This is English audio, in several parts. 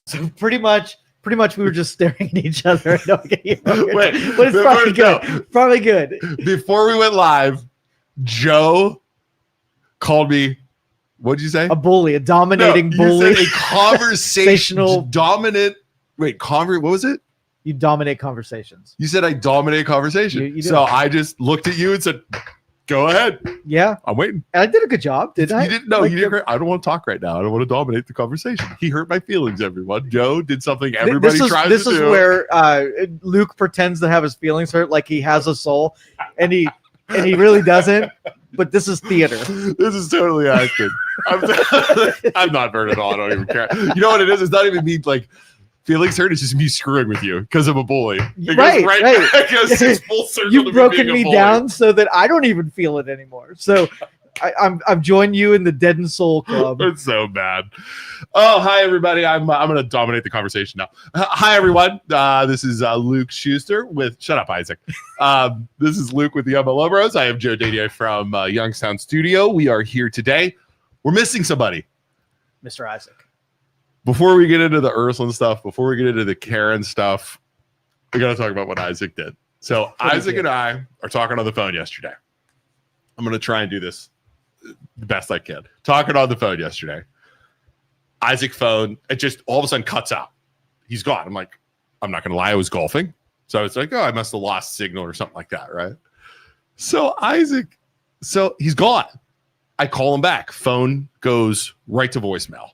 So pretty much we were just staring at each other. But it's probably good. No. Probably good. Before we went live, Joe called me. What'd you say? A bully, a dominating bully. You said a conversational dominant. Wait, what was it? You dominate conversations. You said I dominate conversation. So I just looked at you and said, "Go ahead." Yeah, I'm waiting. And I did a good job, didn't I? You didn't know. You didn't. I don't want to talk right now. I don't want to dominate the conversation. He hurt my feelings. Everyone. Joe did something everybody tries to do. This is where Luke pretends to have his feelings hurt, like he has a soul, and he really doesn't. But this is theater. This is totally acting. I'm not hurt at all. I don't even care. You know what it is? It's not even me like feelings hurt. It's just me screwing with you because I'm a bully. Right. It goes full circle. You've broken me down so that I don't even feel it anymore. So I've joined you in the Dead and Soul Club. It's so bad. Oh, hi everybody. I'm going to dominate the conversation now. Hi everyone. This is Luke Schuster with. Shut up, Isaac. This is Luke with the MLO Bros. I have Joe Danyi from Youngstown Studio. We are here today. We're missing somebody, Mr. Isaac. Before we get into the Ursulin stuff, before we get into the Karen stuff, we got to talk about what Isaac did. So Isaac and I are talking on the phone yesterday. I'm going to try and do this the best I can. Talking on the phone yesterday. Isaac's phone, it just all of a sudden cuts out. He's gone. I'm like, I'm not going to lie. I was golfing. So it's like, oh, I must have lost signal or something like that, right? So he's gone. I call him back. Phone goes right to voicemail.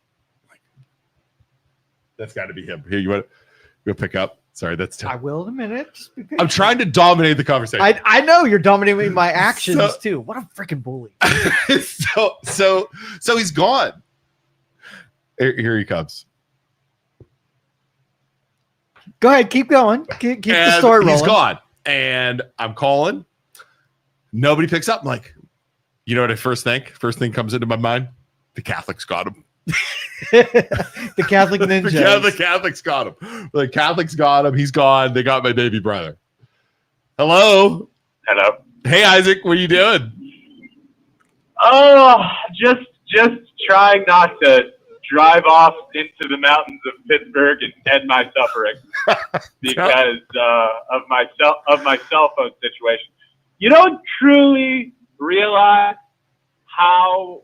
That's got to be him. Here, you want to pick up? Sorry, that's. I will in a minute. I'm trying to dominate the conversation. I know you're dominating my actions too. What a freaking bully! so he's gone. Here he comes. Go ahead, keep going. Keep the story rolling. He's gone, and I'm calling. Nobody picks up. I'm like, you know what I first think? First thing comes into my mind: the Catholics got him. The Catholic ninjas. The Catholics got him. The Catholics got him. He's gone. They got my baby brother. Hello. Hey, Isaac. What are you doing? Oh, just trying not to drive off into the mountains of Pittsburgh and end my suffering because of my cell phone situation. You don't truly realize how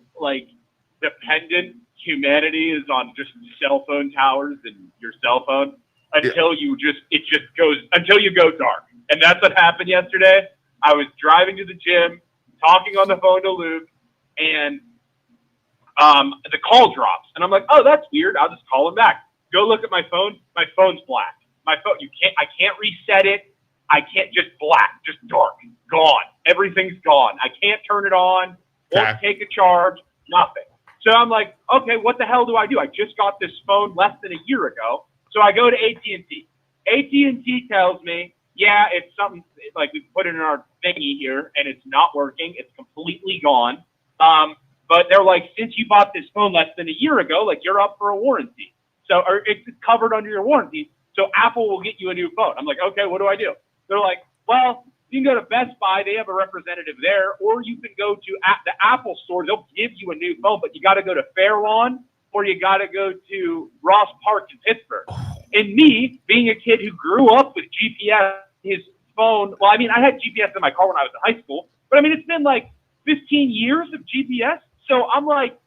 dependent humanity is on just cell phone towers and your cell phone until you go dark. And that's what happened yesterday. I was driving to the gym, talking on the phone to Luke, and the call drops. And I'm like, oh, that's weird. I'll just call him back. Go look at my phone. My phone's black. My phone, I can't reset it. I can't, just black, just dark, gone. Everything's gone. I can't turn it on. Won't take a charge. Nothing. So I'm like, okay, what the hell do I do? I just got this phone less than a year ago. So I go to AT&T. AT&T tells me, yeah, it's something like we put it in our thingy here and it's not working. It's completely gone. But they're like, since you bought this phone less than a year ago, you're up for a warranty. So, or it's covered under your warranty. So Apple will get you a new phone. I'm like, okay, what do I do? They're like, well, you can go to Best Buy. They have a representative there. Or you can go to the Apple store. They'll give you a new phone, but you got to go to Fairlawn or you got to go to Ross Park in Pittsburgh. And me, being a kid who grew up with GPS, his phone, well, I mean, I had GPS in my car when I was in high school, but I mean, it's been 15 years of GPS. So I'm like,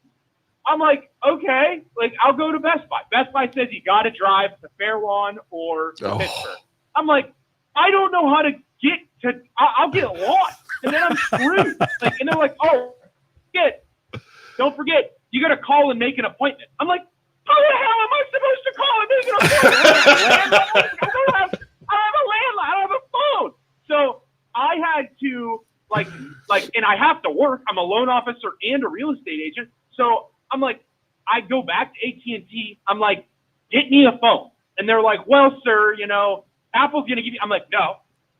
okay, I'll go to Best Buy. Best Buy says you got to drive to Fairlawn or to Pittsburgh. I'm like, I don't know how to get to, I'll get lost and then I'm screwed. And they're like, oh, don't forget, you got to call and make an appointment. I'm like, how the hell am I supposed to call and make an appointment? I have a landline. I don't have a phone. So I had to and I have to work. I'm a loan officer and a real estate agent. So I'm like, I go back to AT&T. I'm like, get me a phone. And they're like, well, sir, Apple's going to give you, I'm like, no,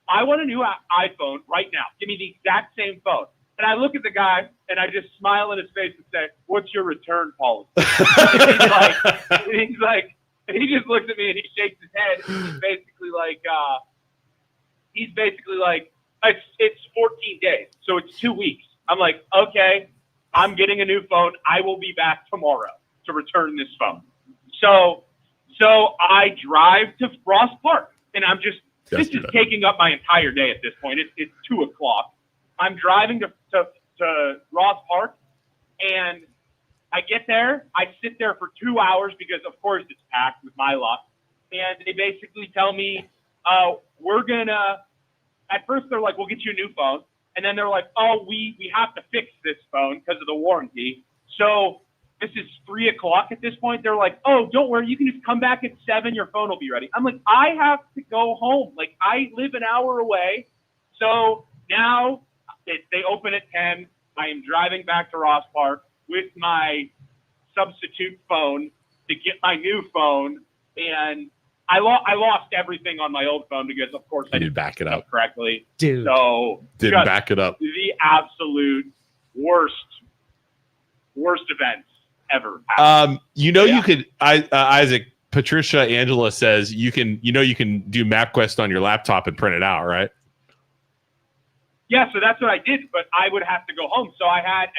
I want a new iPhone right now. Give me the exact same phone. And I look at the guy and I just smile in his face and say, what's your return policy? And he just looks at me and he shakes his head. And he's basically like, it's 14 days. So it's 2 weeks. I'm like, okay, I'm getting a new phone. I will be back tomorrow to return this phone. So So I drive to Ross Park, and I'm just, this is Yesterday. taking up my entire day at this point. It's 2 o'clock. I'm driving to Ross Park, and I get there. I sit there for 2 hours because, of course, it's packed with my luck. And they basically tell me, we're going to, at first they're like, we'll get you a new phone. And then they're like, oh, we have to fix this phone because of the warranty. So this is 3 o'clock at this point. They're like, oh, don't worry. You can just come back at 7. Your phone will be ready. I'm like, I have to go home. Like, I live an hour away. So now they open at 10. I am driving back to Ross Park with my substitute phone to get my new phone. And I lost everything on my old phone because, of course, I didn't back it up correctly. Dude. So Didn't back it up. The absolute worst events ever happened. You could, Isaac, Patricia Angela says you can do MapQuest on your laptop and print it out, right? Yeah, so that's what I did, but I would have to go home. So I had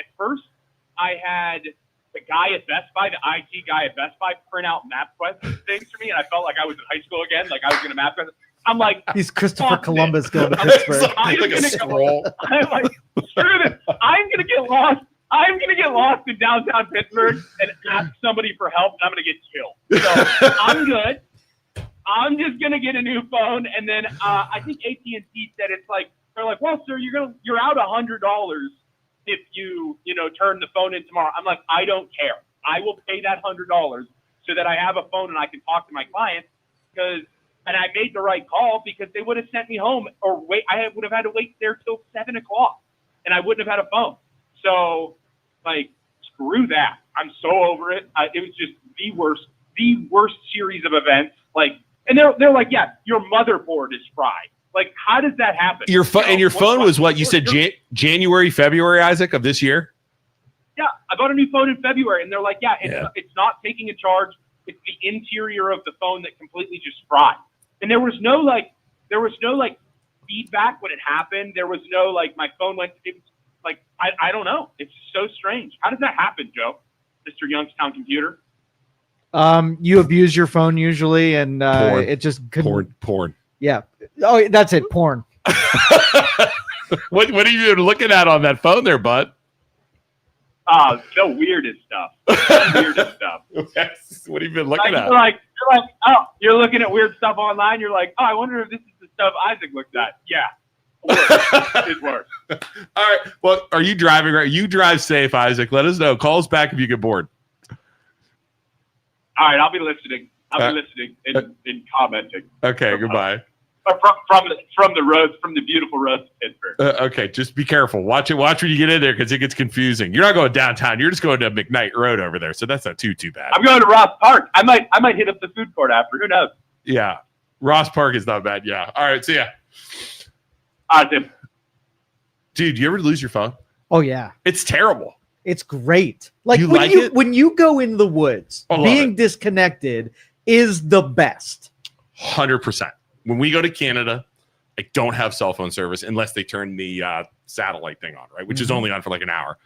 the guy at Best Buy, the IT guy at Best Buy, print out MapQuest things for me, and I felt like I was in high school again, like I was going to MapQuest. I'm like, He's Christopher fuck Columbus this. going to Pittsburgh. I'm like a gonna scroll. I'm like, screw this. I'm going to get lost. I'm going to get lost in downtown Pittsburgh and ask somebody for help, and I'm going to get killed. So I'm good. I'm just going to get a new phone, and then I think AT&T said it's like, they're like, well, sir, you're out $100 if you turn the phone in tomorrow. I'm like, I don't care. I will pay that $100 so that I have a phone and I can talk to my client. And I made the right call because they would have sent me home or wait. I would have had to wait there till 7 o'clock, and I wouldn't have had a phone. So, like, screw that. I'm so over it. It was just the worst series of events. Like, and they're like, yeah, your motherboard is fried. Like, how does that happen? Your phone was what you said, January, February, Isaac, of this year? Yeah, I bought a new phone in February, and they're like, yeah, it's not taking a charge. It's the interior of the phone that completely just fried. And there was no feedback when it happened. There was no like my phone went. It was like I don't know. It's so strange. How does that happen, Joe? Mr. Youngstown Computer. You abuse your phone usually, and Porn. it just couldn't. Porn. Yeah. Oh, that's it. Porn. What are you looking at on that phone there, bud? The weirdest stuff. What have you been looking at? You're like, oh, you're looking at weird stuff online. You're like, oh, I wonder if this is the stuff Isaac looked at. Yeah. It's worse. All right. Well, are you driving right? You drive safe, Isaac. Let us know. Call us back if you get bored. All right, I'll be listening. I'll be listening and commenting. Okay, goodbye. From the beautiful roads of Pittsburgh. Okay, just be careful. Watch when you get in there because it gets confusing. You're not going downtown. You're just going to McKnight Road over there, so that's not too bad. I'm going to Ross Park. I might hit up the food court after. Who knows? Yeah, Ross Park is not bad. Yeah. All right. See ya. All right, dude. You ever lose your phone? Oh yeah, it's terrible. It's great. Like you when like you it? when you go in the woods, being it. disconnected is the best. 100%. When we go to Canada, I don't have cell phone service unless they turn the satellite thing on, right? Which is only on for like an hour.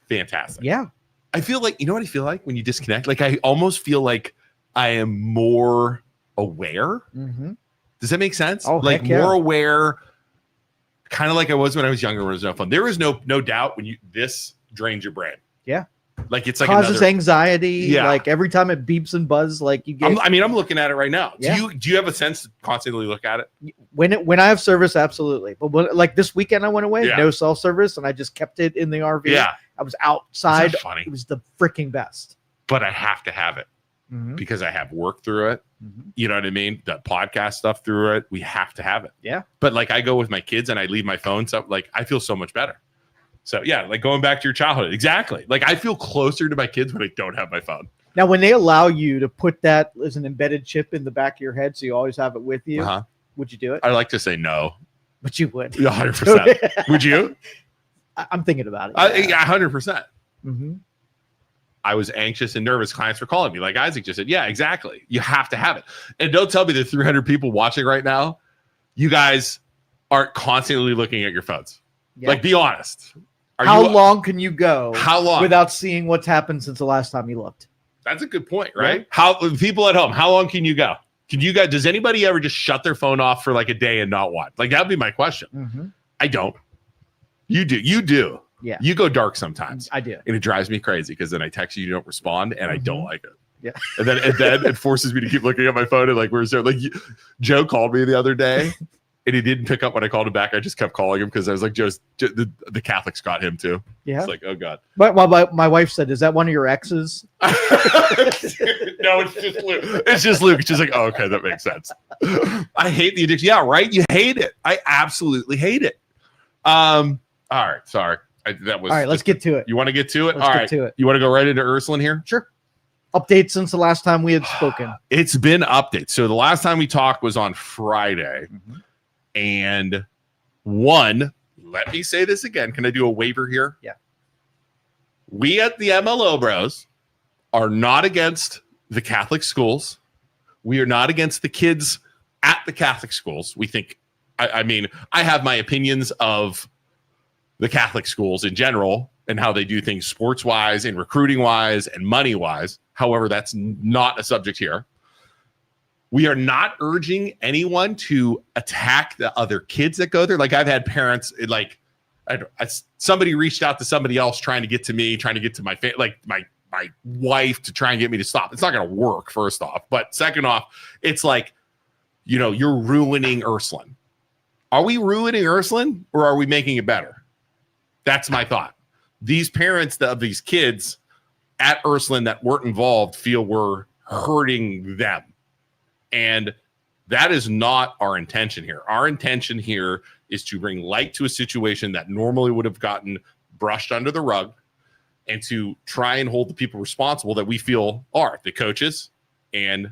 Fantastic. Yeah. I feel like, you know what I feel like when you disconnect? Like I almost feel like I am more aware. Mm-hmm. Does that make sense? Oh, like heck yeah. more aware, kind of like I was when I was younger when there was no phone. There is no doubt when this drains your brain. Yeah. Like it's like causes anxiety. Yeah. Like every time it beeps and buzzes, like you get. I'm looking at it right now. Yeah. Do you have a sense to constantly look at it? When I have service, absolutely. But like this weekend, I went away, Yeah. no cell service, and I just kept it in the RV. Yeah. I was outside. Isn't that funny? It was the freaking best. But I have to have it because I have work through it. Mm-hmm. You know what I mean? The podcast stuff through it. We have to have it. Yeah. But like I go with my kids and I leave my phone. So like I feel so much better. So yeah, like going back to your childhood. Exactly. Like I feel closer to my kids when I don't have my phone. Now, when they allow you to put that as an embedded chip in the back of your head, so you always have it with you, would you do it? I like to say no. But you would. 100%. Would you? I'm thinking about it. Yeah, 100%. Mm-hmm. I was anxious and nervous. Clients were calling me, like Isaac just said. Yeah, exactly. You have to have it. And don't tell me the 300 people watching right now, you guys aren't constantly looking at your phones. Yeah. Like, be honest. How long can you go? How long without seeing what's happened since the last time you looked? That's a good point, right? Yeah. How people at home, how long can you go? Does anybody ever just shut their phone off for like a day and not watch? Like, that'd be my question. Mm-hmm. I don't. You do. Yeah. You go dark sometimes. I do. And it drives me crazy because then I text you don't respond, and I don't like it. Yeah. And then it forces me to keep looking at my phone and like, where's there? Like, Joe called me the other day and he didn't pick up when I called him back. I just kept calling him because I was like, the Catholics got him too. Yeah. It's like, oh God. But my wife said, is that one of your exes? No, it's just Luke. It's just like, oh, okay, that makes sense. I hate the addiction. Yeah, right. You hate it. I absolutely hate it. All right. Sorry. All right. Let's get to it. You want to get to it? Let's get to it. You want to go right into Ursulin here? Sure. Updates since the last time we had spoken. It's been updates. So the last time we talked was on Friday. Mm-hmm. And let me say this again. Can I do a waiver here? Yeah. We at the MLO Bros are not against the Catholic schools. We are not against the kids at the Catholic schools. We think, I mean, I have my opinions of the Catholic schools in general and how they do things sports-wise and recruiting-wise and money-wise. However, that's not a subject here. We are not urging anyone to attack the other kids that go there. Like, I've had parents, like, somebody reached out to somebody else trying to get to me, trying to get to my like my wife to try and get me to stop. It's not going to work, first off. But second off, it's like, you're ruining Ursulin. Are we ruining Ursulin or are we making it better? That's my thought. These parents of these kids at Ursulin that weren't involved feel we're hurting them. And that is not our intention here. Our intention here is to bring light to a situation that normally would have gotten brushed under the rug and to try and hold the people responsible that we feel are the coaches and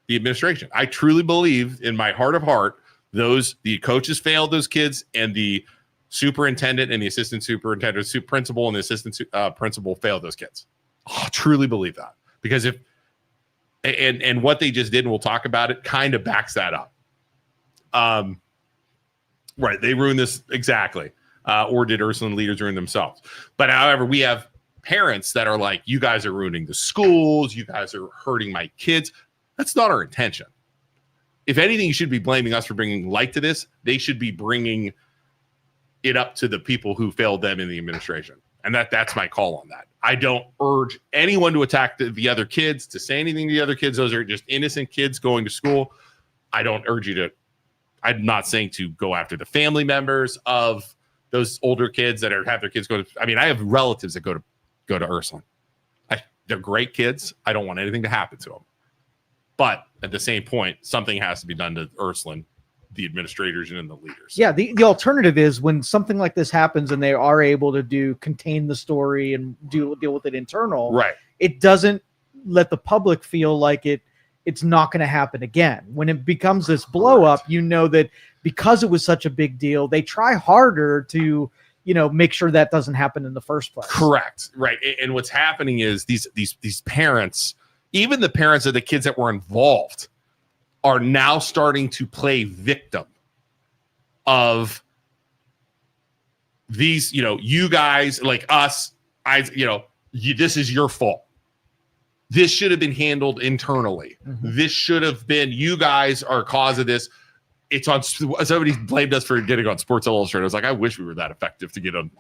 the administration. I truly believe in my heart of heart, the coaches failed those kids and the superintendent and the assistant superintendent, principal and the assistant principal failed those kids. I truly believe that, because if and what they just did, and we'll talk about it, kind of backs that up. Right, they ruined this exactly, or did Ursulin leaders ruin themselves? But however, we have parents that are like, you guys are ruining the schools, you guys are hurting my kids. That's not our intention. If anything, you should be blaming us for bringing light to this. They should be bringing it up to the people who failed them in the administration. And that's my call on that. I don't urge anyone to attack the other kids, to say anything to the other kids. Those are just innocent kids going to school. I don't urge you to, I'm not saying to go after the family members of those older kids that have their kids go to, I mean, I have relatives that go to Ursulin. They're great kids. I don't want anything to happen to them. But at the same point, something has to be done to Ursulin, the administrators and the leaders. Yeah, the alternative is when something like this happens and they are able to contain the story and deal with it internal, right? It doesn't let the public feel like it's not going to happen again. When it becomes this blow up, that because it was such a big deal, they try harder to make sure that doesn't happen in the first place. Correct. Right. And what's happening is these parents, even the parents of the kids that were involved, are now starting to play victim of these, you guys like us, this is your fault. This should have been handled internally. Mm-hmm. This should have been, you guys are cause of this. It's on, somebody blamed us for getting on Sports Illustrated. I was like, I wish we were that effective to get on,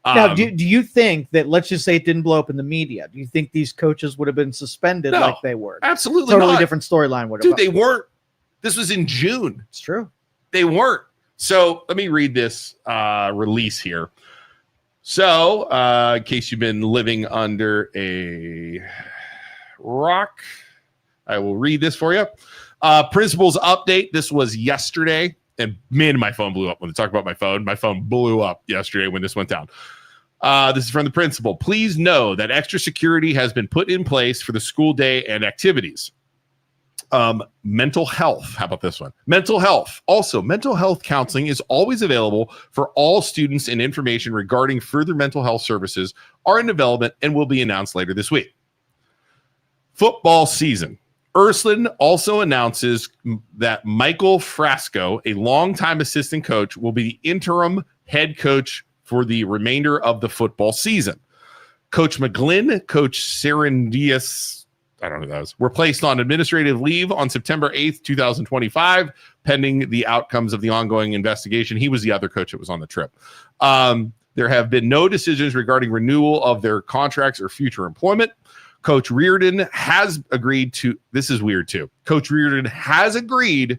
Now, do you think that, let's just say it didn't blow up in the media, do you think these coaches would have been suspended like they were? Absolutely totally not. Different storyline would have. Dude, they weren't. This was in June. It's true. They weren't. So let me read this release here. So in case you've been living under a rock, I will read this for you. Principals update. This was yesterday. And man, my phone blew up when they talk about my phone. My phone blew up yesterday when this went down. This is from the principal. Please know that extra security has been put in place for the school day and activities. Mental health. How about this one? Mental health. Also, mental health counseling is always available for all students, and information regarding further mental health services are in development and will be announced later this week. Football season. Ursulin also announces that Michael Frasco, a longtime assistant coach, will be the interim head coach for the remainder of the football season. Coach McGlynn, Coach Serendius, I don't know who that was, were placed on administrative leave on September 8th, 2025, pending the outcomes of the ongoing investigation. He was the other coach that was on the trip. There have been no decisions regarding renewal of their contracts or future employment. Coach Reardon has agreed to, this is weird too. Coach Reardon has agreed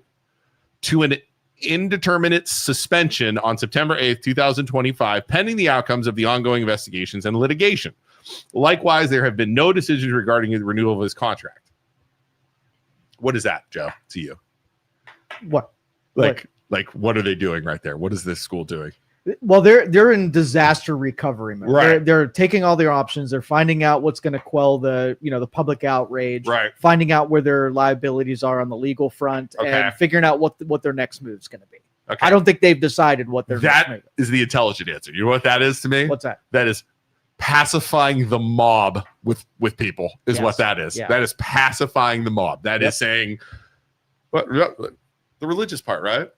to an indeterminate suspension on September 8th, 2025, pending the outcomes of the ongoing investigations and litigation. Likewise, there have been no decisions regarding the renewal of his contract. What is that, Joe, to you? What? Like, what are they doing right there? What is this school doing? Well, they're in disaster recovery mode. Right. They're taking all their options. They're finding out what's going to quell the public outrage. Right. Finding out where their liabilities are on the legal front, Okay. and figuring out what their next move is going to be. Okay. I don't think they've decided what their next move That is the intelligent answer. You know what that is to me? What's that? That is pacifying the mob with people is Yes. what that is. Yeah. That is pacifying the mob. That is saying what the religious part, right?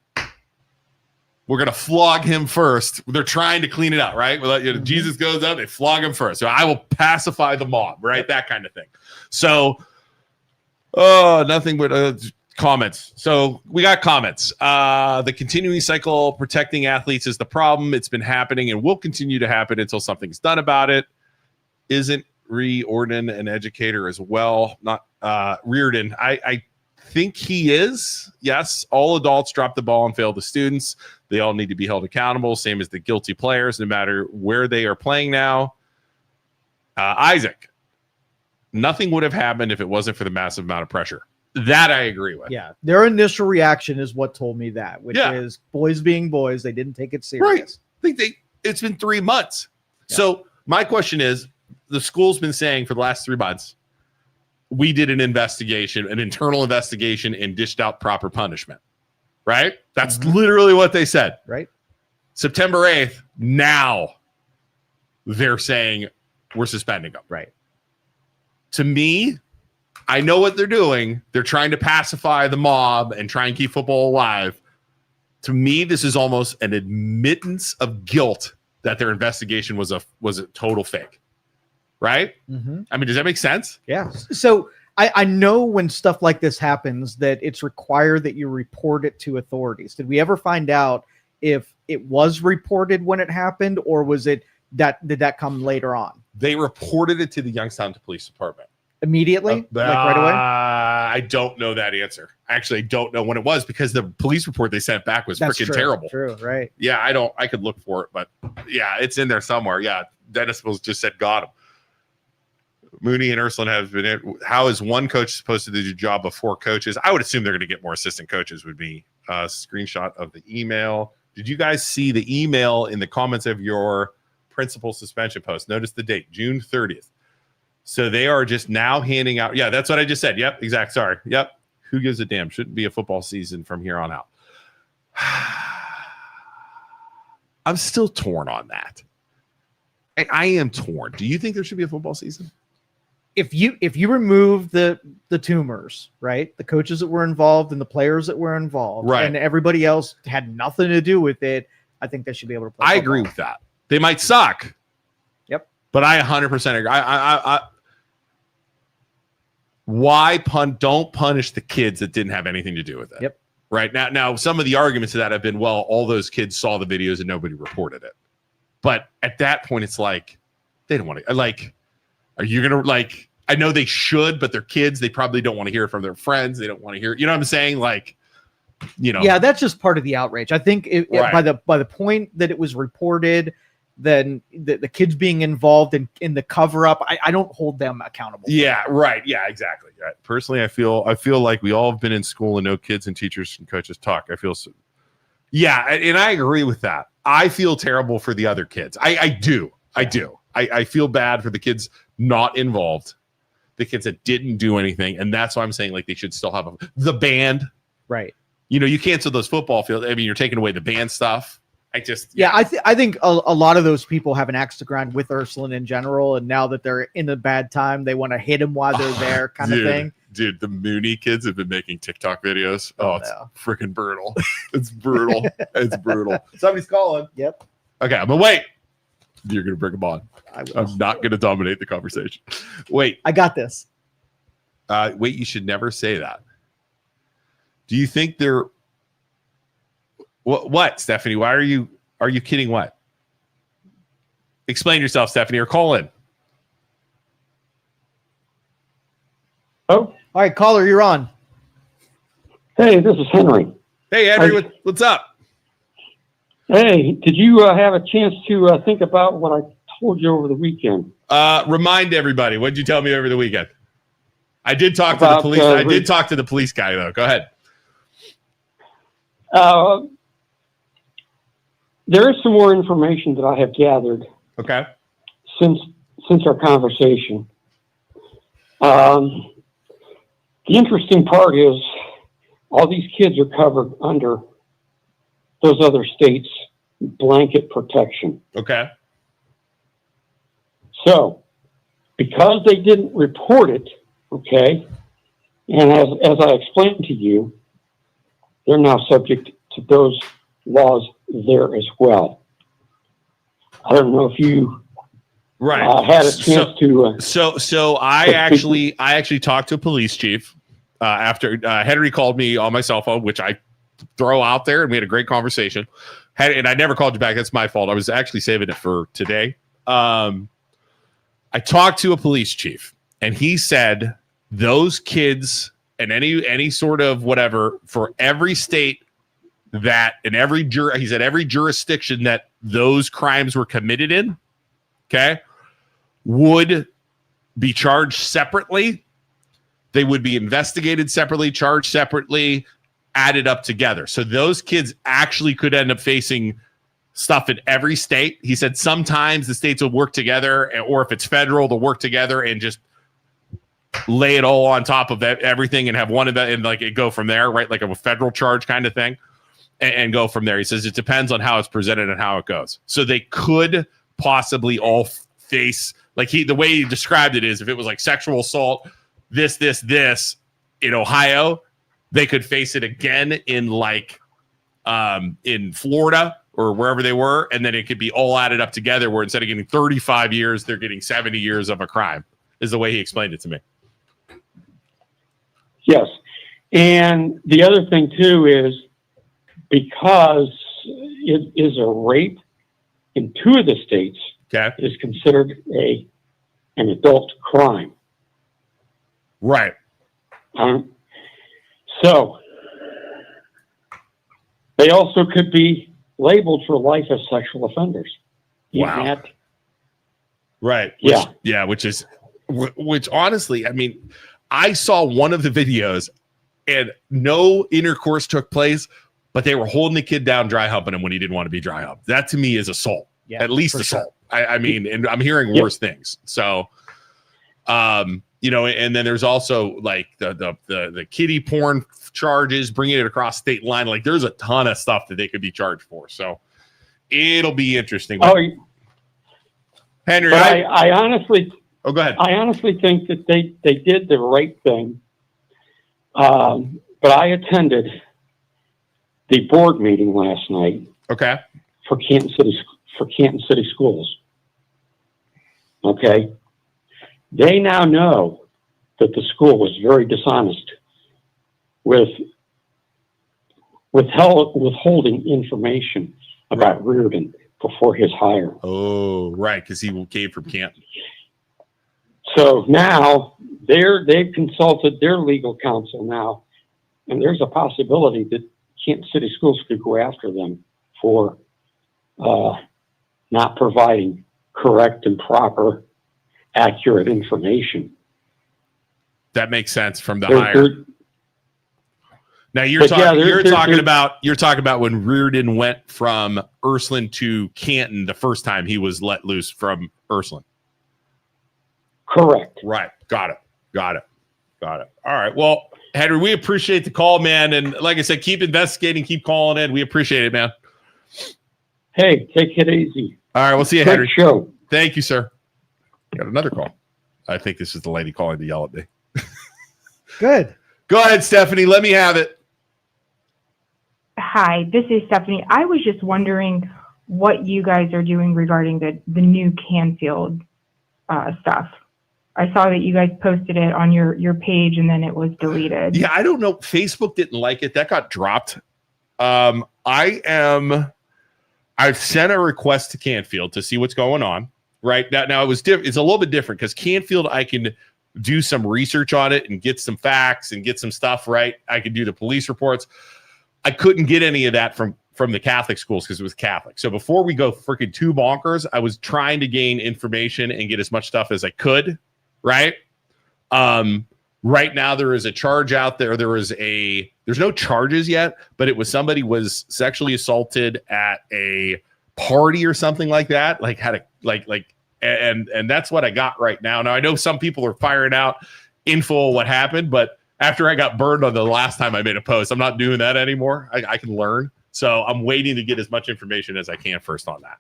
We're going to flog him first. They're trying to clean it out, right? Jesus goes up, they flog him first. So I will pacify the mob, right? That kind of thing. So, nothing but comments. So we got comments. The continuing cycle protecting athletes is the problem. It's been happening and will continue to happen until something's done about it. Isn't Reardon an educator as well? Not Reardon. I think he is. Yes, all adults drop the ball and fail the students. They all need to be held accountable, same as the guilty players, no matter where they are playing now. Isaac, nothing would have happened if it wasn't for the massive amount of pressure. That I agree with. Yeah, their initial reaction is what told me that, which is boys being boys. They didn't take it serious. Right. It's been 3 months. Yeah. So my question is, the school's been saying for the last 3 months, we did an investigation, an internal investigation, and dished out proper punishment. Right? That's literally what they said. Right. September 8th, now they're saying we're suspending them. Right. To me, I know what they're doing. They're trying to pacify the mob and try and keep football alive. To me, this is almost an admittance of guilt that their investigation was a total fake. Right? Mm-hmm. I mean, does that make sense? Yeah. So I know when stuff like this happens that it's required that you report it to authorities. Did we ever find out if it was reported when it happened, or was it did that come later on? They reported it to the Youngstown Police Department. Immediately? Like right away? I don't know that answer. Actually, I don't know when it was, because the police report they sent back was freaking terrible. True, right. Yeah, I could look for it, but yeah, it's in there somewhere. Yeah, Dennis just said got him. Mooney and Ursulin have been in. How is one coach supposed to do the job of 4 coaches? I would assume they're going to get more assistant coaches. Would be a screenshot of the email. Did you guys see the email in the comments of your principal suspension post? Notice the date, June 30th. So they are just now handing out. Yeah, that's what I just said. Yep, exact. Sorry. Yep. Who gives a damn? Shouldn't be a football season from here on out. I'm still torn on that. I am torn. Do you think there should be a football season? If you remove the tumors, right, the coaches that were involved and the players that were involved, right, and everybody else had nothing to do with it, I think they should be able to play I football. agree with that. They might suck. Yep. But I 100% agree. Why don't punish the kids that didn't have anything to do with it? Yep. Right now, some of the arguments to that have been, well, all those kids saw the videos and nobody reported it. But at that point, it's like, they don't want to, like, are you going to, like, I know they should, but they're kids. They probably don't want to hear it from their friends. They don't want to hear, you know what I'm saying? Like, Yeah, that's just part of the outrage. I think by the point that it was reported, then the kids being involved in the cover up, I don't hold them accountable. Yeah, right. Yeah, exactly. Right. Personally, I feel like we all have been in school and know kids and teachers and coaches talk. I feel so. Yeah, and I agree with that. I feel terrible for the other kids. I do. I feel bad for the kids not involved, the kids that didn't do anything, and that's why I'm saying, like, they should still have the band. Right. You cancel those football fields. I mean, you're taking away the band stuff. I think a lot of those people have an axe to grind with Ursulin in general, and now that they're in a bad time, they want to hit him while they're there, kind of thing. Dude, the Mooney kids have been making TikTok videos. Oh, it's freaking brutal. It's brutal. It's brutal. Somebody's calling. Yep. Okay, I'm gonna wait. You're gonna bring them on. I'm not gonna dominate the conversation. Wait. I got this. Wait, you should never say that. Do you think they're what, Stephanie? Why are you kidding? What? Explain yourself, Stephanie, or call in. Oh, All right, caller, you're on. hey, this is Henry. Hey, Henry, what's up? Hey, did you have a chance to think about what I told you over the weekend? Remind everybody. What did you tell me over the weekend? I did talk to the About, police. I did talk to the police guy, though. Go ahead. There is some more information that I have gathered Okay. since our conversation. The interesting part is all these kids are covered under those other states' blanket protection. Okay. So, because they didn't report it, okay, and as I explained to you, they're now subject to those laws there as well. I don't know if you had a chance to. So I actually talked to a police chief after Henry called me on my cell phone, which I throw out there, and we had a great conversation. And I never called you back. That's my fault. I was actually saving it for today. I talked to a police chief, and he said those kids and any sort of whatever for every state that in every he said every jurisdiction that those crimes were committed in, okay, would be charged separately. They would be investigated separately, charged separately, added up together. So those kids actually could end up facing stuff in every state. He said sometimes the states will work together, or if it's federal, they'll work together and just lay it all on top of everything and have one of that and like it go from there, right? Like a federal charge kind of thing and go from there. He says it depends on how it's presented and how it goes. So they could possibly all face, like the way he described it is if it was like sexual assault, this in Ohio, they could face it again in like in Florida or wherever they were, and then it could be all added up together where instead of getting 35 years, they're getting 70 years of a crime, is the way he explained it to me. Yes. And the other thing, too, is because it is a rape in 2 of the states, okay, it is considered an adult crime. Right. So they also could be labeled for life as sexual offenders. Wow. Right. Which honestly, I mean, I saw one of the videos and no intercourse took place, but they were holding the kid down, dry humping him when he didn't want to be dry humped. That to me is assault, at least assault. Sure. I mean, and I'm hearing worse things. So, you know, and then there's also like the kiddie porn charges, bringing it across state line. Like there's a ton of stuff that they could be charged for. So it'll be interesting. Henry, I honestly, go ahead. I honestly think that they did the right thing. But I attended the board meeting last night. Okay. For Canton City Schools. Okay. They now know that the school was very dishonest with withholding information about Reardon before his hire. Oh, right, because he came from Canton. So now they've consulted their legal counsel now, and there's a possibility that Canton City Schools could go after them for not providing correct and proper, accurate information. That makes sense from the hire. Now you're talking about when Reardon went from Ursulin to Canton the first time he was let loose from Ursulin. Correct. Right. Got it. All right. Well, Henry, we appreciate the call, man. And like I said, keep investigating, keep calling in. We appreciate it, man. Hey, take it easy. All right. We'll see you, Great Henry. show. Thank you, sir. Got another call. I think this is the lady calling to yell at me. Good. Go ahead, Stephanie. Let me have it. Hi, this is Stephanie. I was just wondering what you guys are doing regarding the new Canfield stuff. I saw that you guys posted it on your page and then it was deleted. Yeah, I don't know. Facebook didn't like it. That got dropped. I've sent a request to Canfield to see what's going on. Right now it was different. It's a little bit different because Canfield, I can do some research on it and get some facts and get some stuff right. I could do the police reports. I couldn't get any of that from the Catholic schools because it was Catholic. So before we go freaking too bonkers, I was trying to gain information and get as much stuff as I could. Right. Right now there is a charge out there. There's no charges yet, but it was somebody was sexually assaulted at a party or something like that. Like had a and that's what I got right now. Now I know some people are firing out info on what happened, but after I got burned on the last time I made a post, I'm not doing that anymore. I can learn. So I'm waiting to get as much information as I can first on that.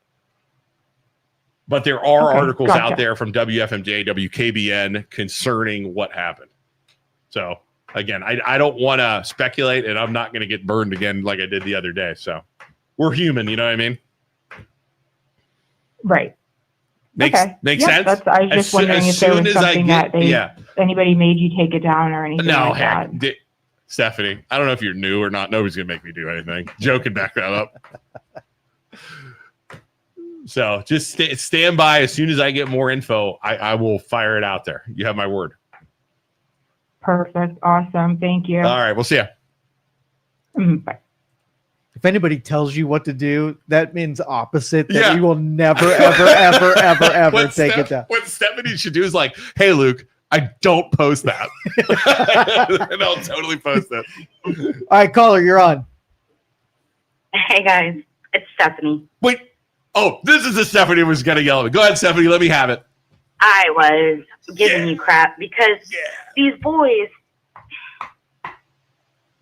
But there are articles out there from WFMJ, WKBN concerning what happened. So again, I don't want to speculate, and I'm not going to get burned again like I did the other day. So we're human, you know what I mean? Right. Makes sense? I was just wondering if there was something anybody made you take it down or anything like that. Stephanie, I don't know if you're new or not. Nobody's going to make me do anything. Joe can back that up. So just stand by. As soon as I get more info, I will fire it out there. You have my word. Perfect. Awesome. Thank you. All right. We'll see you. Bye. If anybody tells you what to do, that means opposite. That you will never, ever take it down. What Stephanie should do is like, hey, Luke, I don't post that. And I'll totally post it. All right, caller, you're on. Hey, guys. It's Stephanie. Wait. Oh, this is the Stephanie who was going to yell at me. Go ahead, Stephanie. Let me have it. I was giving you crap because these boys,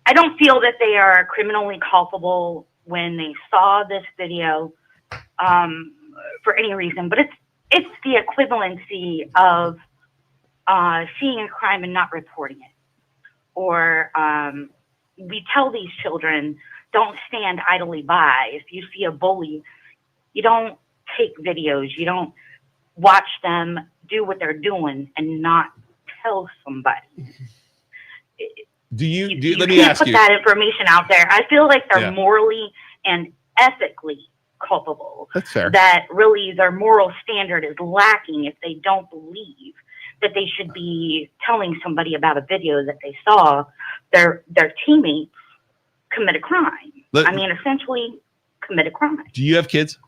I don't feel that they are criminally culpable when they saw this video for any reason, but it's the equivalency of seeing a crime and not reporting it. Or we tell these children, don't stand idly by. If you see a bully, you don't take videos, you don't watch them do what they're doing and not tell somebody. Let me ask you. Put that information out there. I feel like they're morally and ethically culpable. That's fair. That really their moral standard is lacking if they don't believe that they should be telling somebody about a video that they saw their teammates commit a crime. Essentially commit a crime. Do you have kids?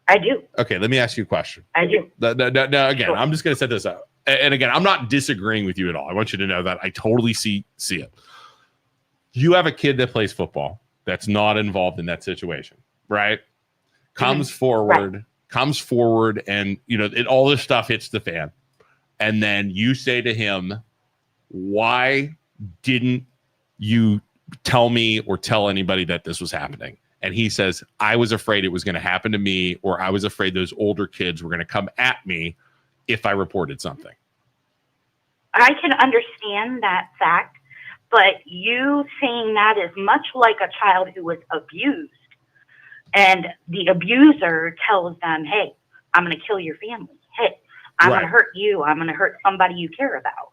I do. Okay, let me ask you a question. I do. Now, again, Sure. I'm just going to set this up. And again, I'm not disagreeing with you at all. I want you to know that I totally see it. You have a kid that plays football that's not involved in that situation, right? Comes forward, and all this stuff hits the fan. And then you say to him, why didn't you tell me or tell anybody that this was happening? And he says, I was afraid it was going to happen to me, or I was afraid those older kids were going to come at me if I reported something. I can understand that fact, but you saying that is much like a child who was abused, and the abuser tells them, hey, I'm going to kill your family. Hey, I'm going to hurt you. I'm going to hurt somebody you care about.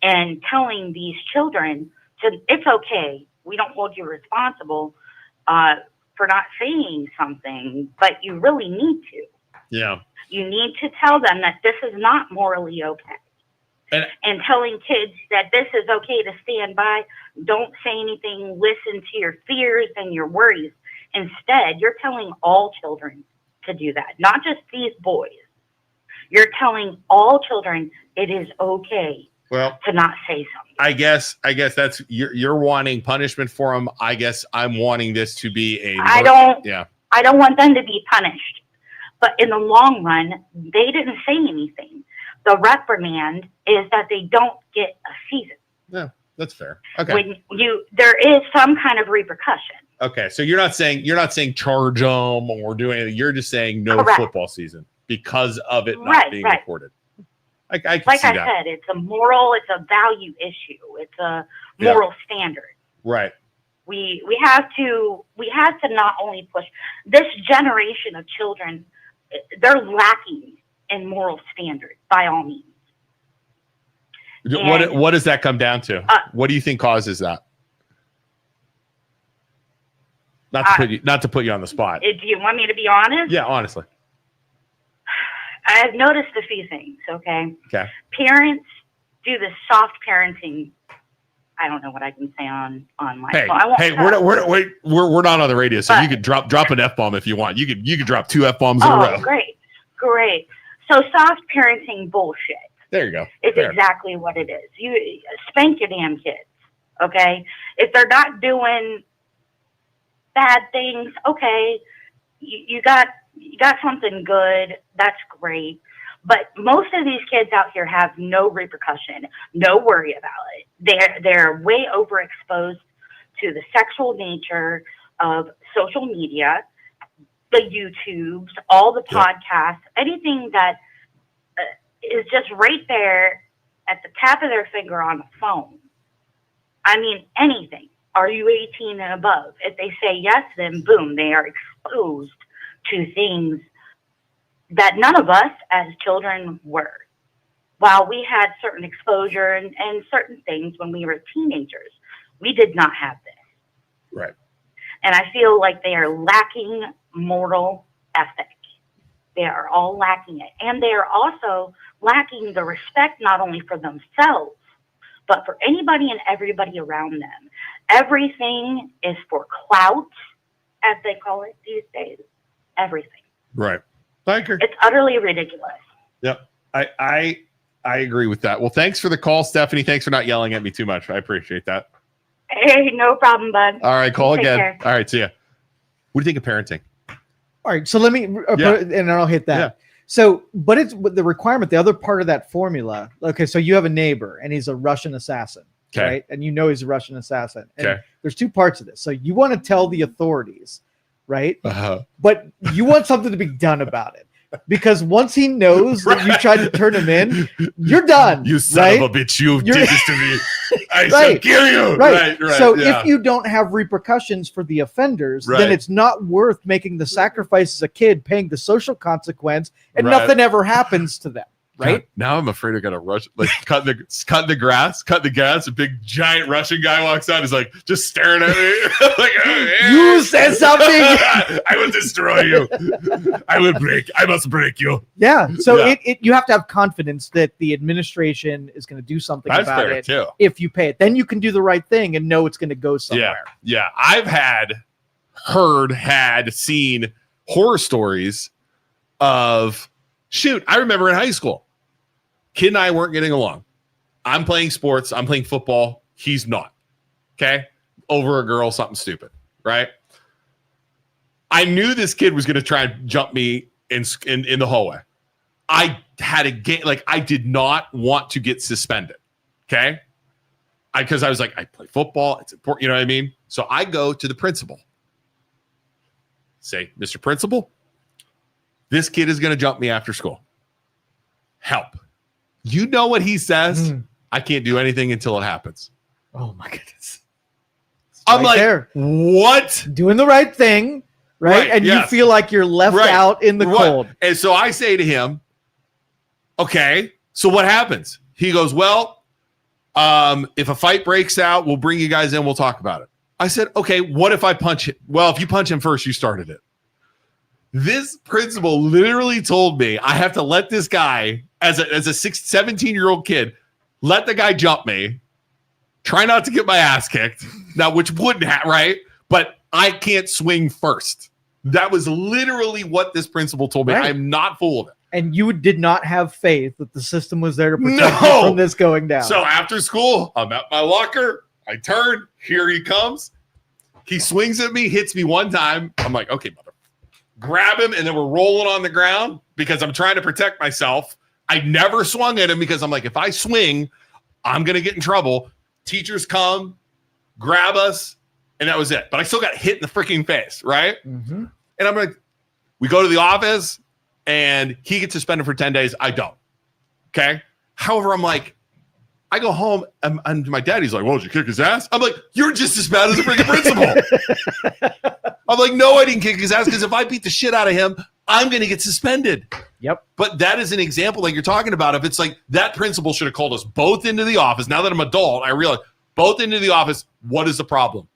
And telling these children, it's okay. We don't hold you responsible for not saying something, but you really need to. Yeah. You need to tell them that this is not morally okay. And telling kids that this is okay to stand by, don't say anything, listen to your fears and your worries. Instead, you're telling all children to do that, not just these boys. You're telling all children it is okay to not say something. I guess that's you're wanting punishment for them. I guess I'm wanting this to be I don't want them to be punished. But in the long run, they didn't say anything. The reprimand is that they don't get a season. Yeah, that's fair. Okay. There is some kind of repercussion. Okay, so you're not saying charge them or do anything. You're just saying no football season because of it not being reported. I can see that. Said, it's a value issue. It's a moral standard. Right. We have to not only push this generation of children. They're lacking and moral standards by all means. What does that come down to? What do you think causes that? Not to put you on the spot. Do you want me to be honest? Yeah, honestly. I've noticed a few things, okay? Okay. Parents do this soft parenting. I don't know what I can say on my phone. We're not on the radio, so you could drop an F-bomb if you want. You could drop 2 F-bombs in a row. Great. So soft parenting bullshit. There you go. It's exactly what it is. You spank your damn kids, okay? If they're not doing bad things, okay, you got something good. That's great. But most of these kids out here have no repercussion, no worry about it. They're way overexposed to the sexual nature of social media, the YouTubes, all the podcasts, anything that is just right there at the tap of their finger on the phone. I mean, anything. Are you 18 and above? If they say yes, then boom, they are exposed to things that none of us as children were. While we had certain exposure and certain things when we were teenagers, we did not have this. Right. And I feel like they are lacking moral ethic. They are all lacking it. And they are also lacking the respect not only for themselves, but for anybody and everybody around them. Everything is for clout, as they call it these days. Everything. Right. I agree. It's utterly ridiculous. Yep. I agree with that. Well, thanks for the call, Stephanie. Thanks for not yelling at me too much. I appreciate that. Hey, no problem, bud. All right, call Take again. care. All right, see ya. What do you think of parenting? All right, so let me put it, and I'll hit that. Yeah. So, but it's the requirement, the other part of that formula. Okay, so you have a neighbor and he's a Russian assassin, okay, right? And you know he's a Russian assassin. And okay. There's 2 parts of this. So you want to tell the authorities, right? Uh-huh. But you want something to be done about it. Because once he knows that you tried to turn him in, you're done. You son of a bitch, you did this to me. I shall kill you. Right. Right. So if you don't have repercussions for the offenders, then it's not worth making the sacrifice as a kid, paying the social consequence, and nothing ever happens to them. Right. God, now I'm afraid I got to rush, like cut the gas. A big giant Russian guy walks out. He's like just staring at me. Like, oh, hey. You said something. I will destroy you. I must break you. Yeah. So you have to have confidence that the administration is going to do something about it too. If you pay it. Then you can do the right thing and know it's going to go somewhere. Yeah. I've seen horror stories of I remember in high school. Kid and I weren't getting along. I'm playing sports. I'm playing football. He's not. Okay? Over a girl, something stupid. Right? I knew this kid was going to try and jump me in the hallway. I had a game. Like, I did not want to get suspended. Okay? Because I was like, I play football. It's important. You know what I mean? So I go to the principal. Say, Mr. Principal, this kid is going to jump me after school. Help. You know what he says? I can't do anything until it happens. Oh my goodness. I'm like, there. What? Doing the right thing, right? And you feel like you're left out in the cold. And so I say to him, okay, so what happens? He goes, well, if a fight breaks out, we'll bring you guys in. We'll talk about it. I said, okay, what if I punch him? Well, if you punch him first, you started it. This principal literally told me I have to let this guy, as a 17-year-old kid, let the guy jump me, try not to get my ass kicked. Now, which wouldn't happen, right? But I can't swing first. That was literally what this principal told me. Right. I'm not full of it. And you did not have faith that the system was there to protect you from this going down. So after school, I'm at my locker. I turn. Here he comes. He swings at me, hits me one time. I'm like, okay, mother. Grab him, and then we're rolling on the ground because I'm trying to protect myself. I never swung at him because I'm like, if I swing, I'm going to get in trouble. Teachers come, grab us, and that was it. But I still got hit in the freaking face, right? Mm-hmm. And I'm like, we go to the office, and he gets suspended for 10 days. I don't. Okay? However, I'm like, I go home, and my daddy's like, well, did you kick his ass? I'm like, you're just as bad as the freaking principal. I'm like, no, I didn't kick his ass because if I beat the shit out of him, I'm going to get suspended. Yep. But that is an example like you're talking about. If it's like that principal should have called us both into the office. Now that I'm adult, I realize both into the office. What is the problem?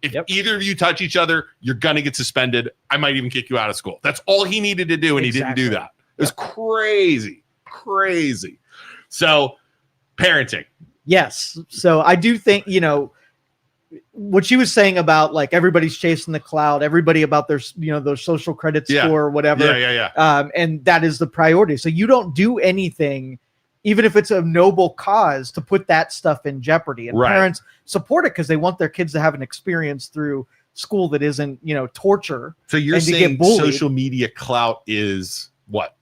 If either of you touch each other, you're going to get suspended. I might even kick you out of school. That's all he needed to do, and he didn't do that. It was crazy. So, parenting. Yes. So I do think, what she was saying about like everybody's chasing the cloud, everybody about their, their social credit score or whatever. Yeah. And that is the priority. So you don't do anything, even if it's a noble cause, to put that stuff in jeopardy. And parents support it because they want their kids to have an experience through school that isn't, torture. So you're saying social media clout is what?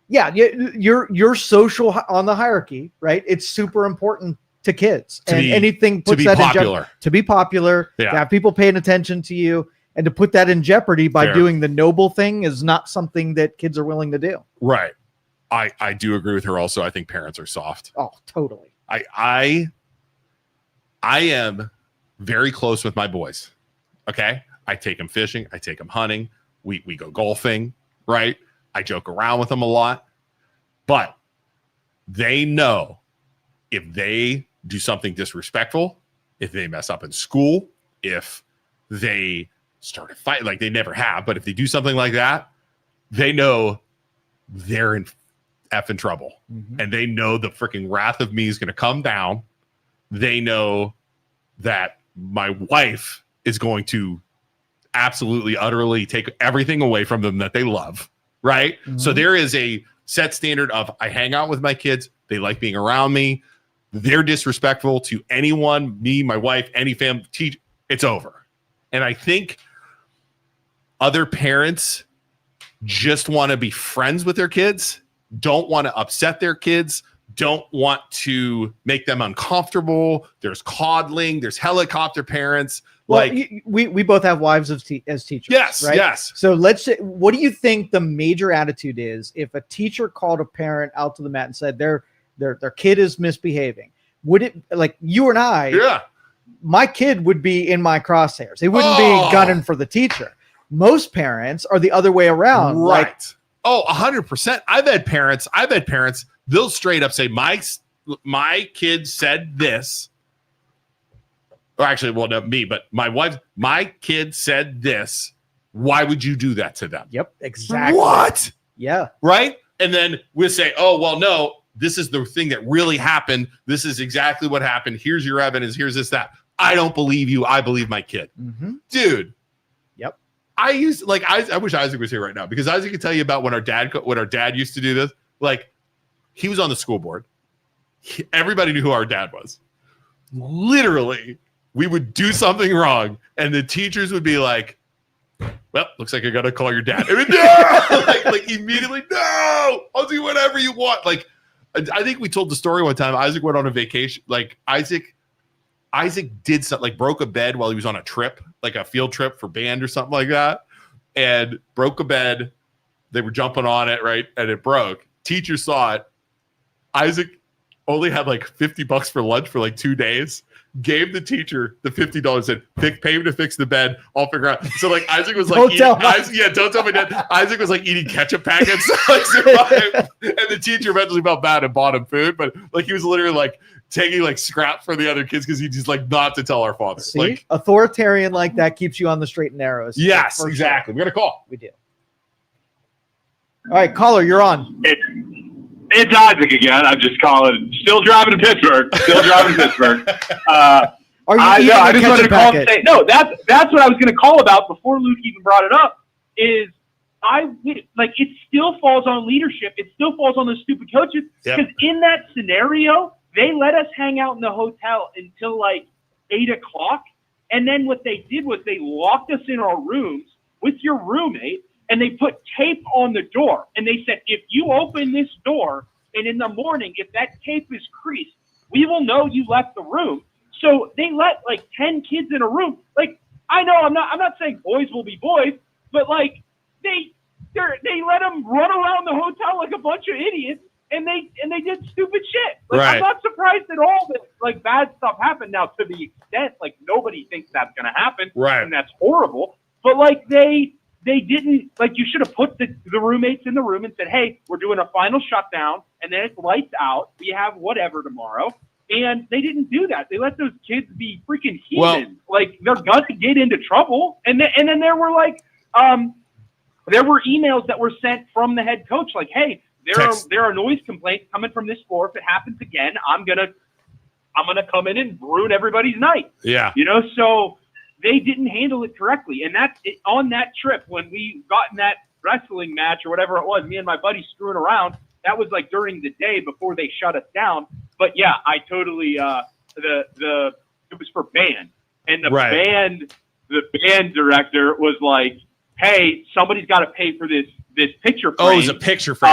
Yeah, you're social on the hierarchy, right? It's super important to kids, anything puts that popular. To be popular, to have people paying attention to you, and to put that in jeopardy by doing the noble thing is not something that kids are willing to do. Right. I do agree with her. Also, I think parents are soft. Oh, totally. I am very close with my boys. Okay, I take them fishing. I take them hunting. We go golfing. Right. I joke around with them a lot, but they know if they do something disrespectful, if they mess up in school, if they start a fight, like they never have, but if they do something like that, they know they're in effing trouble. Mm-hmm. And they know the freaking wrath of me is going to come down. They know that my wife is going to absolutely, utterly take everything away from them that they love. Right. Mm-hmm. So there is a set standard of I hang out with my kids. They like being around me. They're disrespectful to anyone, me, my wife, any family, teach. It's over. And I think other parents just want to be friends with their kids, don't want to upset their kids, don't want to make them uncomfortable. There's coddling. There's helicopter parents. Well, we both have wives as teachers. Yes, right? Yes. So let's say, what do you think the major attitude is if a teacher called a parent out to the mat and said their kid is misbehaving? Would it, like you and I? Yeah. My kid would be in my crosshairs. It wouldn't be gunning for the teacher. Most parents are the other way around. Right. 100%. I've had parents. They'll straight up say, my kid said this. Or actually, well, not me, but my kid said this. Why would you do that to them? Yep, exactly. What? Yeah. Right? And then we'll say, oh, well, no, this is the thing that really happened. This is exactly what happened. Here's your evidence. Here's this, that. I don't believe you. I believe my kid. Mm-hmm. Dude. Yep. I wish Isaac was here right now because Isaac could tell you about when our dad used to do this. Like, he was on the school board. Everybody knew who our dad was. Literally, we would do something wrong, and the teachers would be like, well, looks like I got to call your dad. I mean, no! like immediately, no! I'll do whatever you want. Like, I think we told the story one time. Isaac went on a vacation. Like, Isaac did something, like broke a bed while he was on a trip, like a field trip for band or something like that, and broke a bed. They were jumping on it, right? And it broke. Teacher saw it. Isaac only had like $50 for lunch for like 2 days. Gave the teacher the $50, said, pay me to fix the bed. I'll figure out. So like Isaac was like, don't tell my dad. Isaac was like eating ketchup packets. And the teacher eventually felt bad and bought him food. But like he was literally like taking like scrap for the other kids because he just like not to tell our father. See? Like authoritarian like that keeps you on the straight and narrow. Yes, exactly. Sure. We got a call. We do. All right, caller, you're on. It's Isaac again. I'm just calling. Still driving to Pittsburgh. Are you I just wanted to call and say, no, that's what I was going to call about before Luke even brought it up, is it still falls on leadership. It still falls on those stupid coaches. Because in that scenario, they let us hang out in the hotel until like 8 o'clock. And then what they did was they locked us in our rooms with your roommate, and they put tape on the door. And they said, if you open this door and in the morning, if that tape is creased, we will know you left the room. So they let like 10 kids in a room. Like, I know I'm not saying boys will be boys, but like they let them run around the hotel like a bunch of idiots, and they did stupid shit. Like, right. I'm not surprised at all that like bad stuff happened. Now, to the extent like nobody thinks that's gonna happen, right? And that's horrible. But like they they didn't, like, you should have put the roommates in the room and said, hey, we're doing a final shutdown, and then it's lights out. We have whatever tomorrow. And they didn't do that. They let those kids be freaking heathens. Like, they're going to get into trouble. And then there were, like, there were emails that were sent from the head coach, like, hey, there are noise complaints coming from this floor. If it happens again, I'm gonna come in and ruin everybody's night. Yeah. You know, so they didn't handle it correctly. And that's it, on that trip when we got in that wrestling match or whatever it was, me and my buddy screwing around, that was like during the day before they shut us down. But yeah, I totally it was for band. And the band director was like, hey, somebody's got to pay for this picture frame. Oh, it was a picture frame.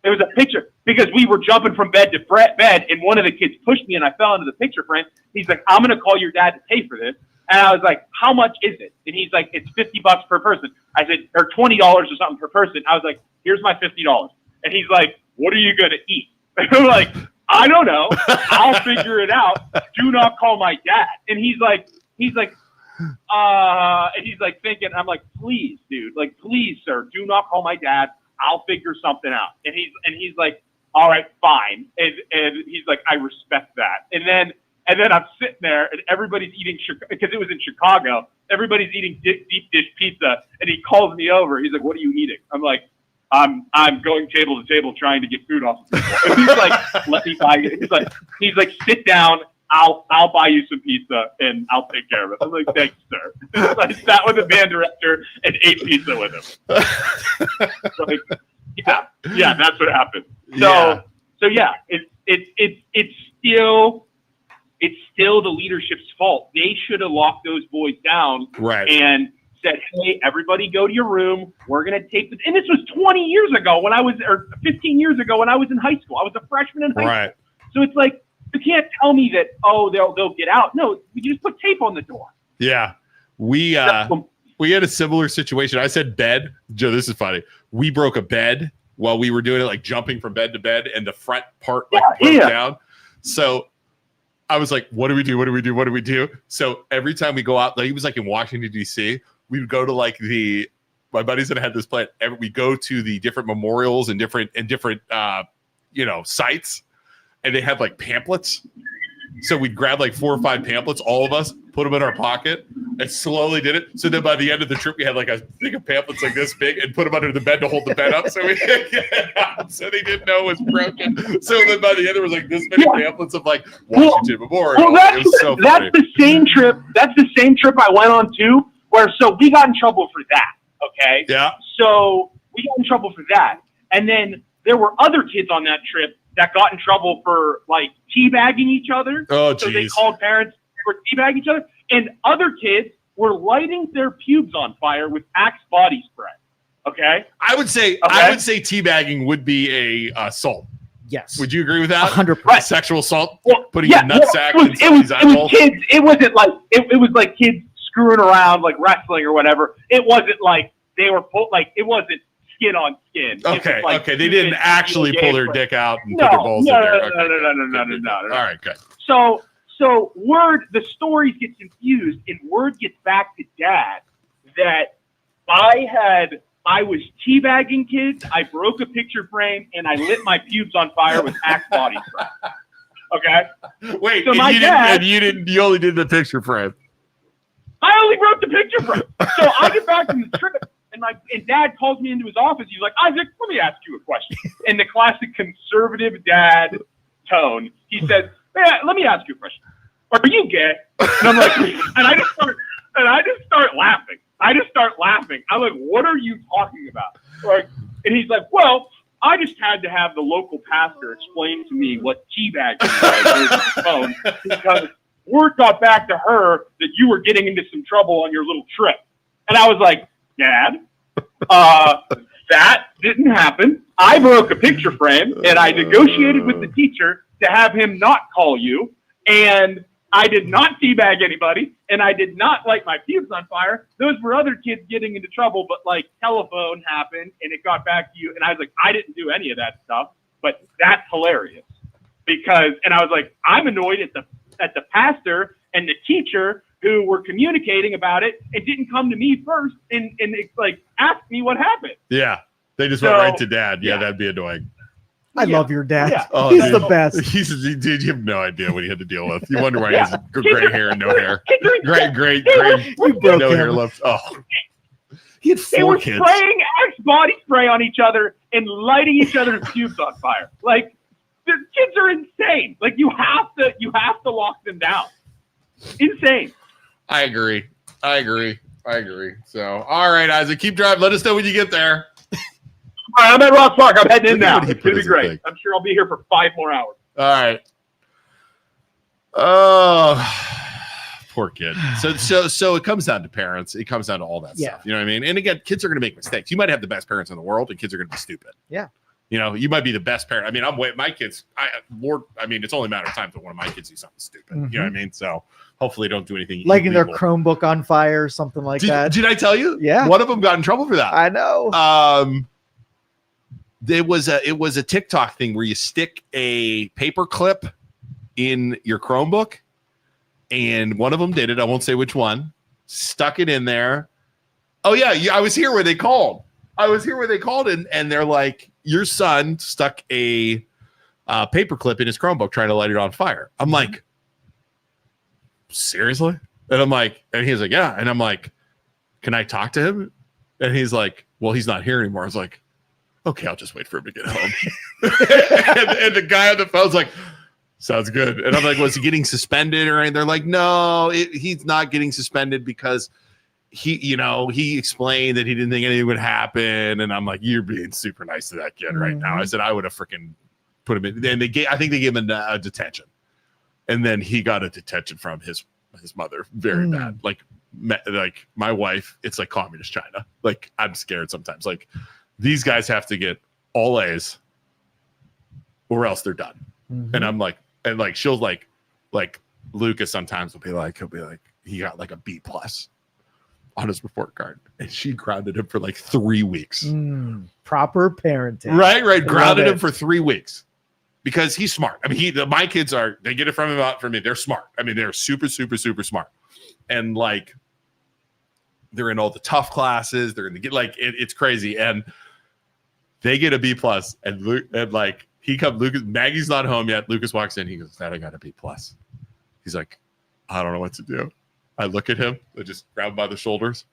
It was a picture because we were jumping from bed to bed, and one of the kids pushed me, and I fell into the picture frame. He's like, I'm going to call your dad to pay for this. And I was like, how much is it? And he's like, it's $50 per person. I said, or $20 or something per person. I was like, here's my $50. And he's like, what are you going to eat? And I'm like, I don't know. I'll figure it out. Do not call my dad. And he's like, and he's like thinking, I'm like, please, dude, like, please, sir, do not call my dad. I'll figure something out. And he's like, all right, fine. And he's like, I respect that. And then I'm sitting there and everybody's eating, because it was in Chicago, everybody's eating deep dish pizza. And he calls me over. He's like, what are you eating? I'm like, I'm going table to table trying to get food off of people. And he's like, let me buy it. He's like, sit down. I'll buy you some pizza and I'll take care of it. I'm like, thanks, sir. So I sat with the band director and ate pizza with him. Like, yeah, that's what happened. So yeah, it's still the leadership's fault. They should have locked those boys down and said, hey, everybody go to your room. We're going to take this. And this was 20 years ago or 15 years ago when I was in high school. I was a freshman in high school. So it's like, you can't tell me that, they'll get out. No, you just put tape on the door. Yeah. We had a similar situation. I said bed. Joe, this is funny. We broke a bed while we were doing it, like jumping from bed to bed, and the front part broke down. So I was like, what do we do? What do we do? What do we do? So every time we go out, like, he was like in Washington, D.C., we would go to like my buddies that had this plan. We go to the different memorials and different sites. And they had like pamphlets. So we'd grab like 4 or 5 pamphlets, all of us, put them in our pocket, and slowly did it. So then by the end of the trip, we had like a thing of pamphlets like this big and put them under the bed to hold the bed up so we could get it out, so they didn't know it was broken. So then by the end, there was like this many pamphlets of like Washington Memorial. Well, that's the same trip. That's the same trip I went on too, so we got in trouble for that. Okay. Yeah. So we got in trouble for that. And then there were other kids on that trip that got in trouble for like teabagging each other. Oh, so they called parents for teabagging each other. And other kids were lighting their pubes on fire with Axe body spray. Okay. I would say teabagging would be a assault. Yes. Would you agree with that? 100%. Sexual assault, putting your nutsack in somebody's eyeballs. It was kids. It wasn't like it was like kids screwing around, like wrestling or whatever. It wasn't like they were it wasn't skin on skin. Okay, they didn't actually pull their dick out and put their balls in there. No. All right, good. So the stories get confused, and word gets back to Dad that I was teabagging kids, I broke a picture frame, and I lit my pubes on fire with Axe body spray. Okay? Wait, so you only did the picture frame. I only broke the picture frame. So I get back from the trip, and Dad calls me into his office. He's like, Isaac, let me ask you a question. In the classic conservative dad tone, he says, let me ask you a question. Are you gay? And I'm like, and I just start laughing. I'm like, what are you talking about? And he's like, well, I just had to have the local pastor explain to me what teabagging was over the phone because word got back to her that you were getting into some trouble on your little trip. And I was like, Dad, that didn't happen. I broke a picture frame and I negotiated with the teacher to have him not call you. And I did not teabag anybody, and I did not light my pubes on fire. Those were other kids getting into trouble, but like telephone happened and it got back to you. And I was like, I didn't do any of that stuff, but that's hilarious and I was like, I'm annoyed at the pastor and the teacher who were communicating about it and didn't come to me first and like ask me what happened. Yeah. They just went right to dad. Yeah, that'd be annoying. I love your dad. Yeah. Oh, He's dude. the best. Dude, you have no idea what he had to deal with. You wonder why he has gray hair and no hair. Great. You broke no him. hair left. Oh. He had They 4 were kids. spraying Axe body spray on each other and lighting each other's pubes on fire. Like, the kids are insane. Like, you have to lock them down. Insane. I agree. So, all right, Isaac, keep driving. Let us know when you get there. All right, I'm at Rock Park. I'm heading in Look at now. what he It's put going to as be a great. thing. I'm sure I'll be here for 5 more hours. All right. Oh, poor kid. So it comes down to parents. It comes down to all that stuff. You know what I mean? And again, kids are going to make mistakes. You might have the best parents in the world, and kids are going to be stupid. Yeah. You know, you might be the best parent. I mean, my kids. It's only a matter of time till one of my kids do something stupid. You know what I mean? So hopefully, don't do anything Lighting their illegal. Chromebook on fire or something like that. Did I tell you? Yeah. One of them got in trouble for that. I know. It was a TikTok thing where you stick a paper clip in your Chromebook, and one of them did it. I won't say which one. Stuck it in there. Oh yeah, I was here where they called. And they're like, your son stuck a paper clip in his Chromebook trying to light it on fire. I'm like, seriously? And he's like, yeah. And I'm like, can I talk to him? And he's like, well, he's not here anymore. I was like, okay, I'll just wait for him to get home. and the guy on the phone's like, sounds good. And I'm like, was he getting suspended or anything? They're like, no, he's not getting suspended because he explained that he didn't think anything would happen. And I'm like, you're being super nice to that kid right now. I said, I would have freaking put him in. And I think they gave him a detention. And then he got a detention from his mother. Very bad. Like my wife, it's like communist China. Like, I'm scared sometimes. Like, these guys have to get all A's or else they're done. And I'm like, and like, she'll like Lucas sometimes he'll be like, he got like a B+ on his report card, and she grounded him for like 3 weeks. Proper parenting. Right. Grounded him for 3 weeks because he's smart. I mean, my kids they get it from me. They're smart. I mean, they're super, super, super smart. And like, they're in all the tough classes. They're in it's crazy. And they get a B+, and like, Lucas, Maggie's not home yet. Lucas walks in. He goes, Dad, I got a B+. He's like, I don't know what to do. I look at him. I just grab him by the shoulders.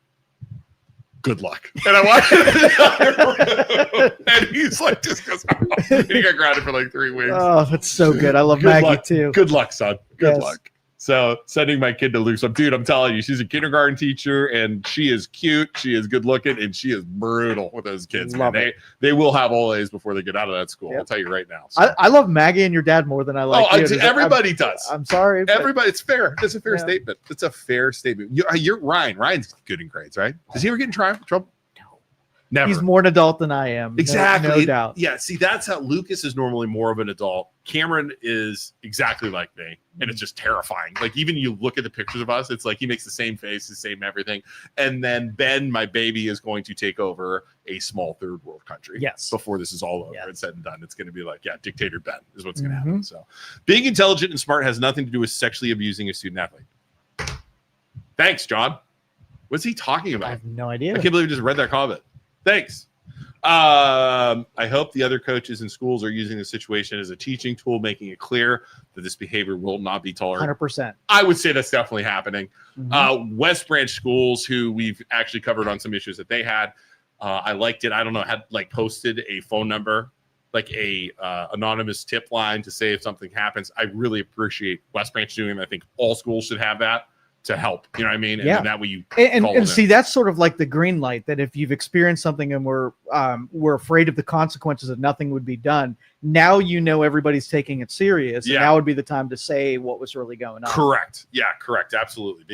Good luck. And I watch it. And he's like, just goes, and he got grounded for like 3 weeks. Oh, that's so good. I love Maggie too. Good luck, son. Good Yes. luck. So sending my kid to Luke. So, dude, I'm telling you, she's a kindergarten teacher, and she is cute. She is good looking, and she is brutal with those kids. Love man. They will have all A's before they get out of that school. Yep. I'll tell you right now. So. I love Maggie and your dad more than I like you. Everybody does. I'm sorry. but- Everybody, it's fair. It's a fair statement. It's a fair statement. You're Ryan. Ryan's good in grades, right? Does he ever get in trouble? No. Never. He's more an adult than I am. Exactly. No doubt. Yeah. See, that's how Lucas is normally more of an adult. Cameron is exactly like me. And it's just terrifying. Like, even you look at the pictures of us, it's like he makes the same face, the same everything. And then Ben, my baby, is going to take over a small third world country. Yes. Before this is all over Yes. and said and done. It's going to be like, dictator Ben is what's going to happen. So, being intelligent and smart has nothing to do with sexually abusing a student athlete. Thanks, John. What's he talking I about? have no idea. I can't believe we just read that comment. Thanks. I hope the other coaches in schools are using the situation as a teaching tool, making it clear that this behavior will not be tolerated. 100%. I would say that's definitely happening. West Branch schools, who we've actually covered on some issues that they had, I liked it. I don't know, had like posted a phone number, like a anonymous tip line to say if something happens. I really appreciate West Branch doing it. I think all schools should have that to help. You know what I mean? And then that way you and see, that's sort of like the green light, that if you've experienced something and we're afraid of the consequences, that nothing would be done. Now you know everybody's taking it serious. And now would be the time to say what was really going on. Correct. Yeah, correct. Absolutely.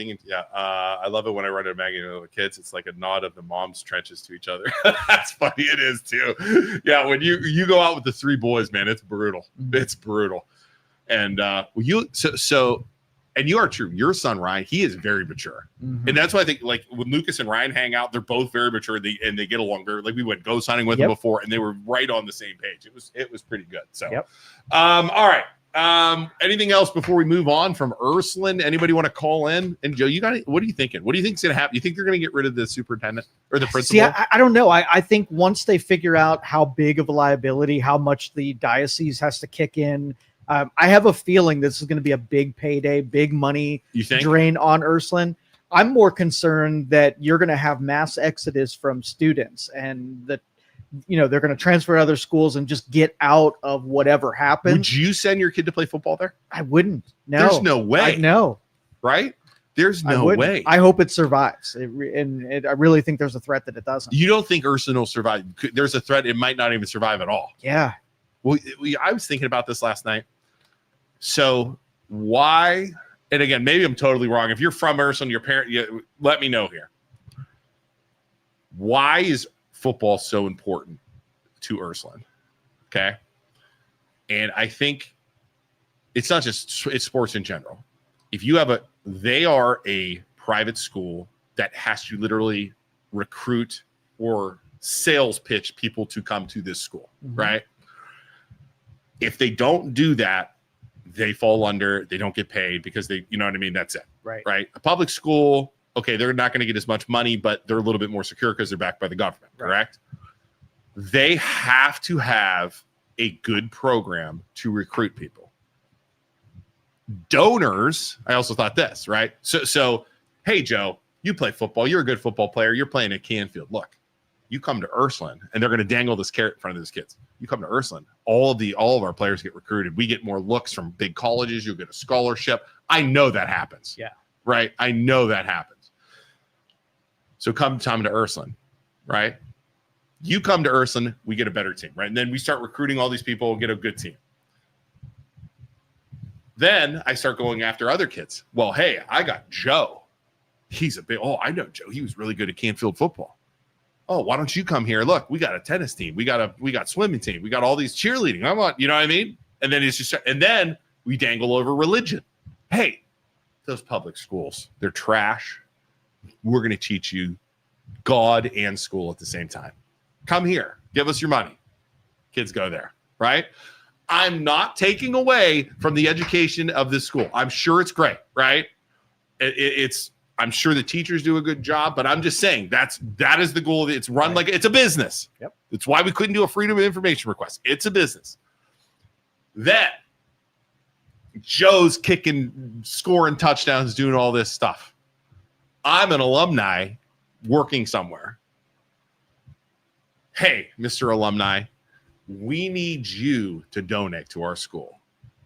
I love it when I run into Maggie and the kids. It's like a nod of the mom's trenches to each other. That's funny. It is too. Yeah, when you go out with the 3 boys, man, it's brutal. It's brutal. And and you are true. Your son, Ryan, he is very mature. And that's why I think, like, when Lucas and Ryan hang out, they're both very mature, and they get along very, like, we went ghost hunting with them before, and they were right on the same page. It was pretty good. So, all right. Anything else before we move on from Ursulin? Anybody want to call in? And Joe, what are you thinking? What do you think's going to happen? You think they're going to get rid of the superintendent or the principal? See, I don't know. I think once they figure out how big of a liability, how much the diocese has to kick in, I have a feeling this is going to be a big payday, big money drain on Ursulin. I'm more concerned that you're going to have mass exodus from students and that, they're going to transfer to other schools and just get out of whatever happens. Would you send your kid to play football there? I wouldn't. No. There's no way. No. Right? There's no way. I hope it survives. I really think there's a threat that it doesn't. You don't think Ursulin will survive? There's a threat. It might not even survive at all. Yeah. Well, I was thinking about this last night. So why, and again, maybe I'm totally wrong. If you're from Ursulin, your parent, let me know here. Why is football so important to Ursulin? Okay. And I think it's not just, it's sports in general. If you have they are a private school that has to literally recruit or sales pitch people to come to this school, right? If they don't do that, they fall under, they don't get paid because they, you know what I mean? That's it. Right. A public school, okay, they're not going to get as much money, but they're a little bit more secure because they're backed by the government, correct? They have to have a good program to recruit people. Donors, I also thought this, right? So, hey, Joe, you play football. You're a good football player. You're playing at Canfield. Look, you come to Ursulin, and they're going to dangle this carrot in front of those kids. You come to Ursulin, all of our players get recruited. We get more looks from big colleges. You'll get a scholarship. I know that happens. Yeah. Right? I know that happens. So come to Ursulin, right? You come to Ursulin, we get a better team, right? And then we start recruiting all these people and get a good team. Then I start going after other kids. Well, hey, I got Joe. He's I know Joe. He was really good at Canfield football. Oh, why don't you come here? Look, we got a tennis team. We got swimming team. We got all these cheerleading. You know what I mean? And then we dangle over religion. Hey, those public schools, they're trash. We're going to teach you God and school at the same time. Come here. Give us your money. Kids go there, right? I'm not taking away from the education of this school. I'm sure it's great, right? I'm sure the teachers do a good job, but I'm just saying that is the goal. It's run like it's a business. Yep. That's why we couldn't do a freedom of information request. It's a business. Then Joe's kicking, scoring touchdowns, doing all this stuff. I'm an alumni working somewhere. Hey, Mr. Alumni, we need you to donate to our school.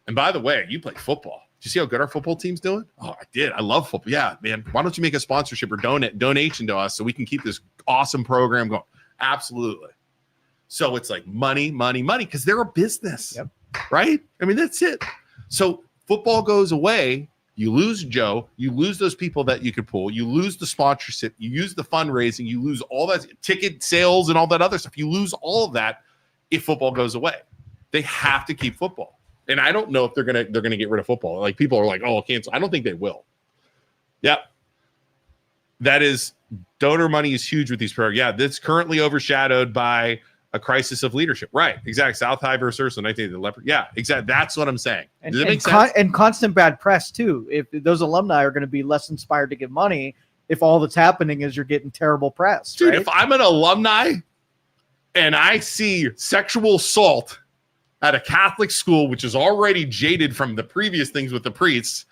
And by the way, you play football. Do you see how good our football team's doing? Oh, I did. I love football. Yeah, man. Why don't you make a sponsorship or donation to us so we can keep this awesome program going? Absolutely. So it's like money, because they're a business, right? I mean, that's it. So football goes away. You lose Joe. You lose those people that you could pull. You lose the sponsorship. You use the fundraising. You lose all that ticket sales and all that other stuff. You lose all of that if football goes away. They have to keep football. And I don't know if they're gonna get rid of football. Like people are like, oh, cancel. I don't think they will. Yep. That is, donor money is huge with these programs. Yeah, that's currently overshadowed by a crisis of leadership. Right. Exactly. South High versus Ursulin, 19 the leopard. Yeah, exactly. That's what I'm saying. Does it make sense? And constant bad press too. If those alumni are going to be less inspired to give money, if all that's happening is you're getting terrible press. Dude, right? If I'm an alumni and I see sexual assault at a Catholic school, which is already jaded from the previous things with the priests,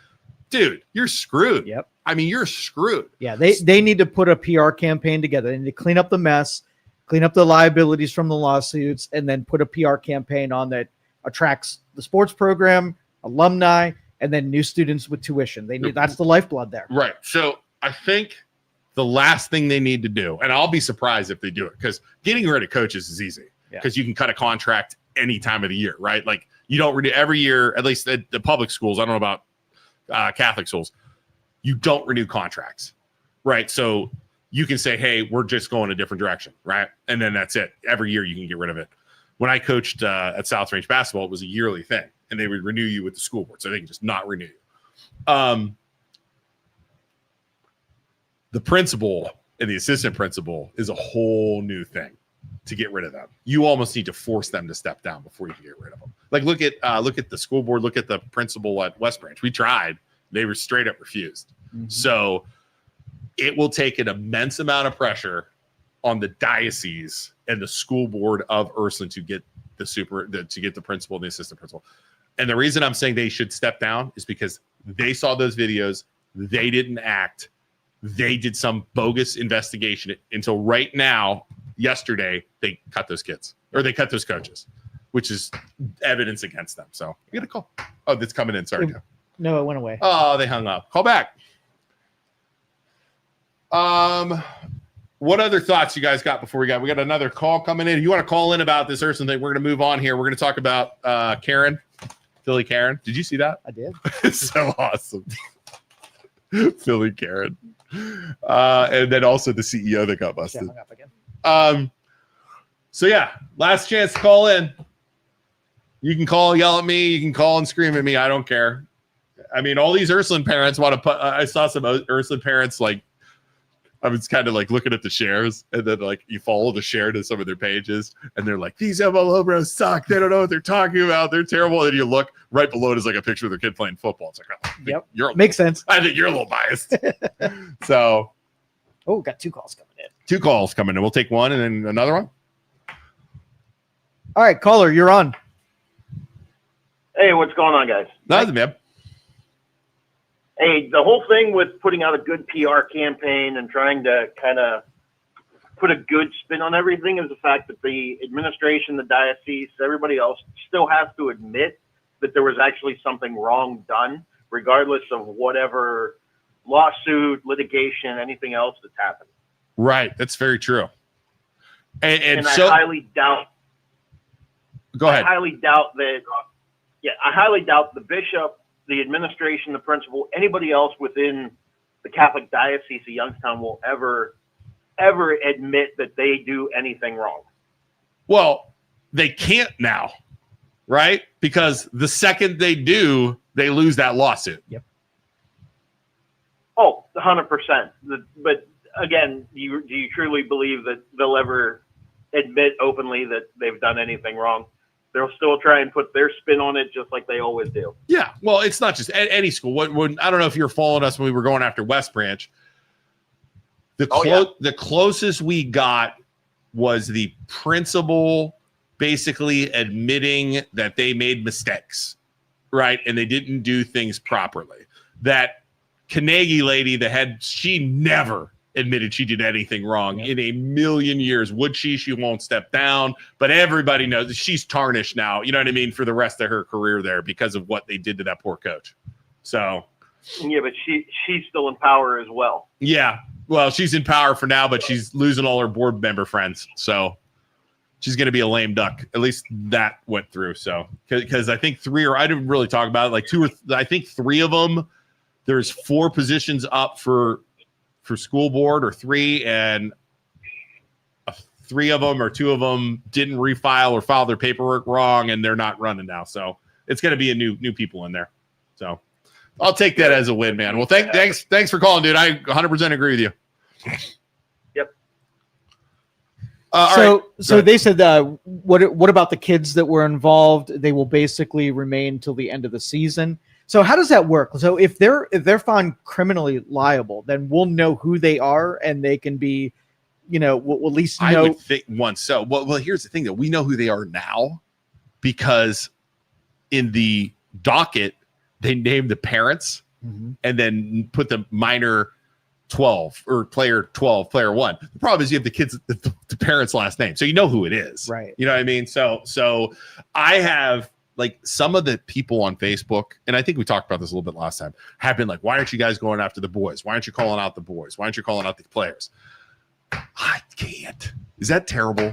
dude, you're screwed. Yep. I mean, you're screwed. Yeah, they need to put a PR campaign together. They need to clean up the mess, clean up the liabilities from the lawsuits, and then put a PR campaign on that attracts the sports program, alumni, and then new students with tuition. That's the lifeblood there. Right. So I think the last thing they need to do, and I'll be surprised if they do it, because getting rid of coaches is easy because you can cut a contract any time of the year, right? Like you don't renew every year, at least at the public schools. I don't know about Catholic schools. You don't renew contracts, right? So you can say, hey, we're just going a different direction, right? And then that's it. Every year you can get rid of it. When I coached at South Range basketball, it was a yearly thing, and they would renew you with the school board, so they can just not renew you. The principal and the assistant principal is a whole new thing. to get rid of them. You almost need to force them to step down before you can get rid of them. Like look at the school board, look at the principal at West Branch. We tried. They were straight up refused. Mm-hmm. So it will take an immense amount of pressure on the diocese and the school board of Ursulin to get the principal and the assistant principal. And the reason I'm saying they should step down is because they saw those videos. They didn't act. They did some bogus investigation until right now. Yesterday, they cut those kids or they cut those coaches, which is evidence against them. So you get a call. Oh, that's coming in. Sorry. No, it went away. Oh, they hung up. Call back. What other thoughts you guys got before we got another call coming in? You want to call in about this Ursulin thing? We're going to move on here. We're going to talk about Karen, Philly Karen. Did you see that? I did. It's so awesome. Philly Karen. And then also the CEO that got busted. Yeah, hung up again. So yeah, last chance to call in. You can call, yell at me. You can call and scream at me. I don't care. I mean, all these Ursulin parents want to put. I saw some Ursulin parents like. I was kind of like looking at the shares, and then like you follow the share to some of their pages, and they're like, "These MLO Bros suck. They don't know what they're talking about. They're terrible." And you look right below it is like a picture of their kid playing football. It's like, yep, makes sense. I think you're a little biased. So, got 2 calls coming in. 2 calls coming in. We'll take one and then another one. All right, caller, you're on. Hey, what's going on, guys? Nothing, man. Hey, the whole thing with putting out a good PR campaign and trying to kind of put a good spin on everything is the fact that the administration, the diocese, everybody else still has to admit that there was actually something wrong done, regardless of whatever lawsuit, litigation, anything else that's happened. Right. That's very true. And so, I highly doubt. Go ahead. I highly doubt the bishop, the administration, the principal, anybody else within the Catholic Diocese of Youngstown will ever admit that they do anything wrong. Well, they can't now, right? Because the second they do, they lose that lawsuit. Yep. Oh, 100%. But again, do you truly believe that they'll ever admit openly that they've done anything wrong? They'll still try and put their spin on it just like they always do. Yeah. Well, it's not just any school. When I don't know if you're following us when we were going after West Branch. The closest we got was the principal basically admitting that they made mistakes, right? And they didn't do things properly. That Carnegie lady, she never admitted she did anything wrong in a million years. Would she? She won't step down. But everybody knows that she's tarnished now, you know what I mean, for the rest of her career there because of what they did to that poor coach. So. Yeah, but she's still in power as well. Yeah. Well, she's in power for now, but she's losing all her board member friends. So she's going to be a lame duck. At least that went through. So because I think I didn't really talk about it, like I think 3 of them, there's 4 positions up for school board or 3, and 3 of them or 2 of them didn't refile or file their paperwork wrong, and they're not running now. So it's going to be a new people in there. So I'll take that as a win, man. Well, thanks for calling, dude. I 100% agree with you. Yep. So they said what about the kids that were involved? They will basically remain till the end of the season. So how does that work? So if they're found criminally liable, then we'll know who they are, and they can be, we'll at least know. I would think once. So well, here's the thing that we know who they are now, because in the docket they named the parents and then put the minor 12 or player 12, player 1. The problem is you have the kids, the parents' last name, so you know who it is, right? You know what I mean? So I have. Like some of the people on Facebook, and I think we talked about this a little bit last time, have been like, why aren't you guys going after the boys? Why aren't you calling out the boys? Why aren't you calling out the players? I can't. Is that terrible?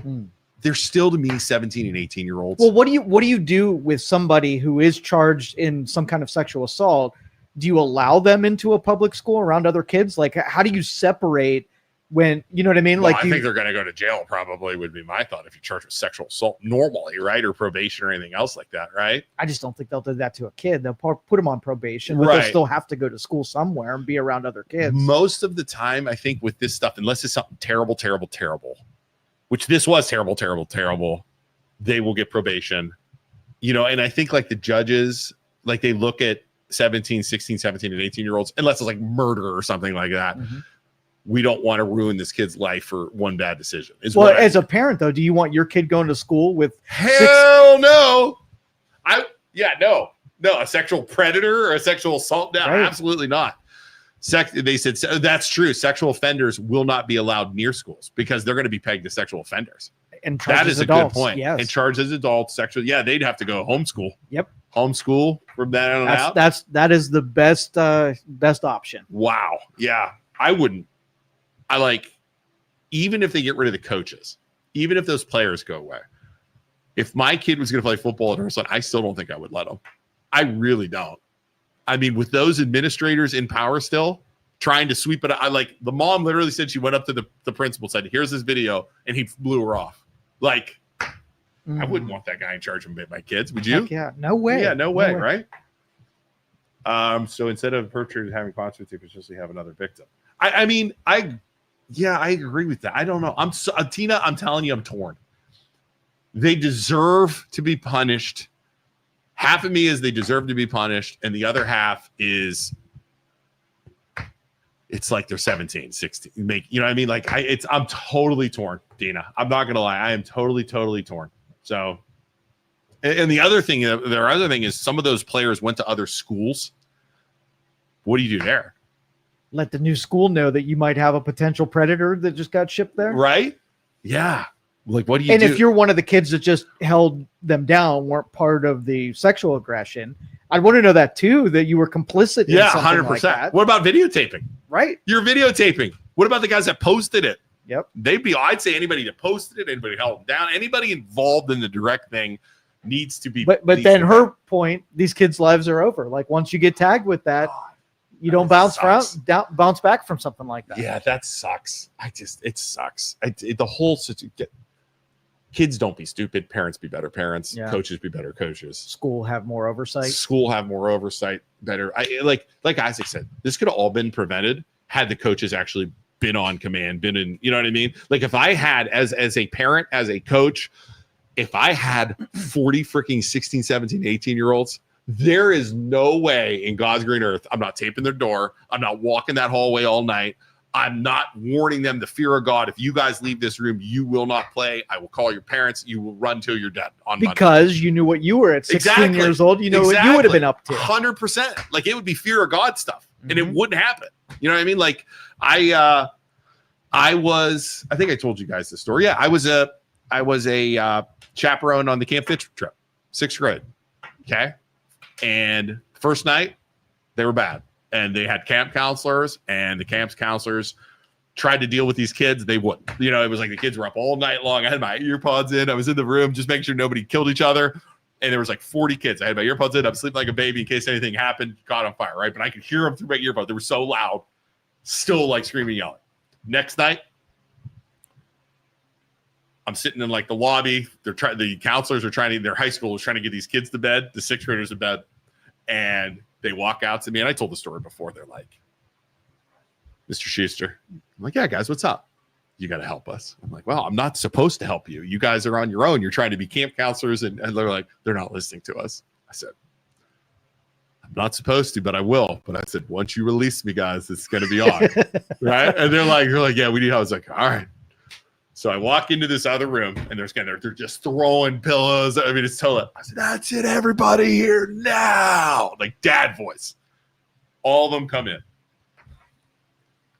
They're still, to me, 17 and 18-year-olds. Well, what do you do with somebody who is charged in some kind of sexual assault? Do you allow them into a public school around other kids? Like, how do you separate when, you know what I mean? Well, I think they're going to go to jail, probably would be my thought, if you charge with sexual assault normally, right? Or probation or anything else like that, right? I just don't think they'll do that to a kid. They'll put them on probation, but they'll still have to go to school somewhere and be around other kids. Most of the time, I think with this stuff, unless it's something terrible, which this was terrible, terrible, terrible, they will get probation. And I think like the judges, like they look at 17, 16, 17, and 18-year-olds, unless it's like murder or something like that. Mm-hmm. We don't want to ruin this kid's life for one bad decision. Well, as a parent, though, do you want your kid going to school with no. No, a sexual predator or a sexual assault? No, right. Absolutely not. They said that's true. Sexual offenders will not be allowed near schools because they're going to be pegged as sexual offenders. And that is adults, a good point. Yes. And charged as adults, sexual. Yeah, they'd have to go homeschool. Yep. Homeschool from that on out. That is the best option. Wow. Yeah. I wouldn't. I like, even if they get rid of the coaches, even if those players go away, if my kid was going to play football at Ursulin, I still don't think I would let him. I really don't. I mean, with those administrators in power still trying to sweep it, the mom literally said she went up to the principal, said, "Here's this video," and he blew her off. Like, I wouldn't want that guy in charge of my kids. Would you? Heck yeah, no way. Yeah, no way, right? So instead of perpetrators having consequences, you potentially have another victim. I agree with that. I don't know. Tina, I'm telling you, I'm torn. They deserve to be punished. Half of me is they deserve to be punished, and the other half is it's like they're 17, 16. You know what I mean? Like I'm totally torn, Dina. I'm not gonna lie. I am totally torn. So, and the other thing, their other thing is some of those players went to other schools. What do you do there? Let the new school know that you might have a potential predator that just got shipped there. Right? Yeah. Like, what do you do? And if you're one of the kids that just held them down, weren't part of the sexual aggression, I'd want to know that too, that you were complicit in something 100%. Like that. What about videotaping? Right. You're videotaping. What about the guys that posted it? Yep. I'd say anybody that posted it, anybody held them down, anybody involved in the direct thing needs to be. But then her point, these kids' lives are over. Like once you get tagged with that, you don't bounce back from something like that. Yeah, that sucks. It sucks. The whole situation. Kids don't be stupid. Parents be better parents. Yeah. Coaches be better coaches. School have more oversight. Better. Like Isaac said, this could have all been prevented had the coaches actually been on command, been in, you know what I mean? Like if I had, as a parent, as a coach, if I had 40 freaking 16, 17, 18-year-olds, there is no way in God's green earth I'm not taping their door. I'm not walking that hallway all night. I'm not warning them the fear of God. If you guys leave this room, you will not play. I will call your parents. You will run till you're dead on Monday. Because you knew what you were at 16 years old. You know what you would have been up to. 100%. Like it would be fear of God stuff, and it wouldn't happen. You know what I mean? Like I think I told you guys the story. Yeah, I was a chaperone on the Camp Fitch trip, 6th grade. Okay, and first night they were bad. And they had camp counselors, and the camp's counselors tried to deal with these kids. They wouldn't. You know, it was like the kids were up all night long. I had my ear pods in. I was in the room just making sure nobody killed each other. And there was like 40 kids. I had my ear pods in. I'm sleeping like a baby in case anything happened, caught on fire, right? But I could hear them through my ear pods. They were so loud, still like screaming, yelling. Next night, I'm sitting in like the lobby. The counselors are their high school is trying to get these kids to bed, the 6th graders to bed. And they walk out to me, and I told the story before. They're like, "Mr. Schuster." I'm like, "Yeah, guys, what's up? You got to help us." I'm like, "Well, I'm not supposed to help you. You guys are on your own. You're trying to be camp counselors." And they're like, "They're not listening to us." I said, "I'm not supposed to, but I will." But I said, "Once you release me, guys, it's going to be on." Right? And they're like, "Yeah, we need help." I was like, "All right." So I walk into this other room, and they're just throwing pillows. I mean, it's totally. I said, "That's it, everybody here now!" Like dad voice. All of them come in.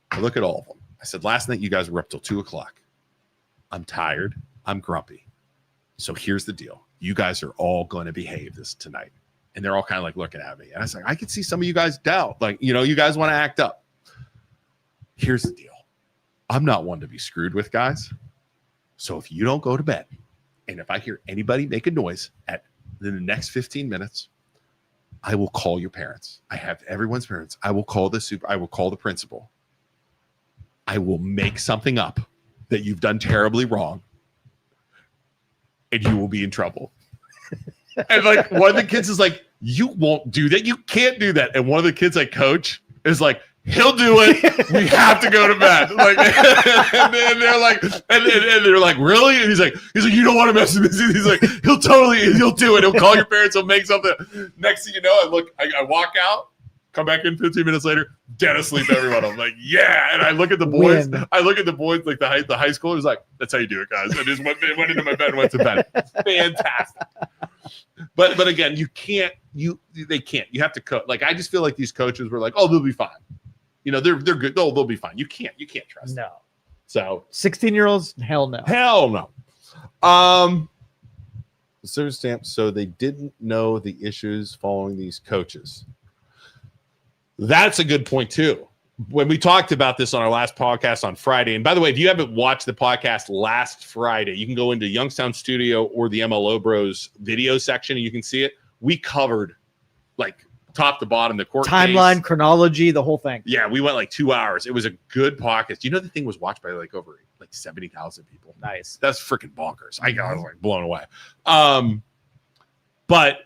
I look at all of them. I said, "Last night you guys were up till 2:00. I'm tired. I'm grumpy. So here's the deal. You guys are all going to behave this tonight." And they're all kind of like looking at me. And I was like, I could see some of you guys doubt. Like, you guys want to act up. Here's the deal. I'm not one to be screwed with, guys. So if you don't go to bed, and if I hear anybody make a noise in the next 15 minutes, I will call your parents. I have everyone's parents. I will call I will call the principal. I will make something up that you've done terribly wrong, and you will be in trouble. And like one of the kids is like, "You won't do that. You can't do that." And one of the kids I coach is like, He'll do it. We have to go to bed. Like, and they're like, and they're like, really? And he's like, you don't want to mess with this. He's like, he'll do it. He'll call your parents. He'll make something. Next thing you know, I walk out, come back in 15 minutes later, dead asleep. Everyone. I'm like, yeah. And I look at the boys. Like the high schoolers. Like, that's how you do it, guys. I just went into my bed and went to bed. It's fantastic. But again, they can't. You have to coach. Like, I just feel like these coaches were like, oh, they'll be fine. You know, they're good. They'll be fine. You can't trust them. No. So 16-year-olds, hell no. Hell no. So they didn't know the issues following these coaches. That's a good point too. When we talked about this on our last podcast on Friday, and by the way, if you haven't watched the podcast last Friday, you can go into Youngstown Studio or the MLO Bros video section and you can see it. We covered like top to bottom, the court timeline, case. Chronology, the whole thing. Yeah, we went like 2 hours. It was a good podcast. You know, the thing was watched by over 70,000 people. Nice. That's freaking bonkers. I was like blown away. But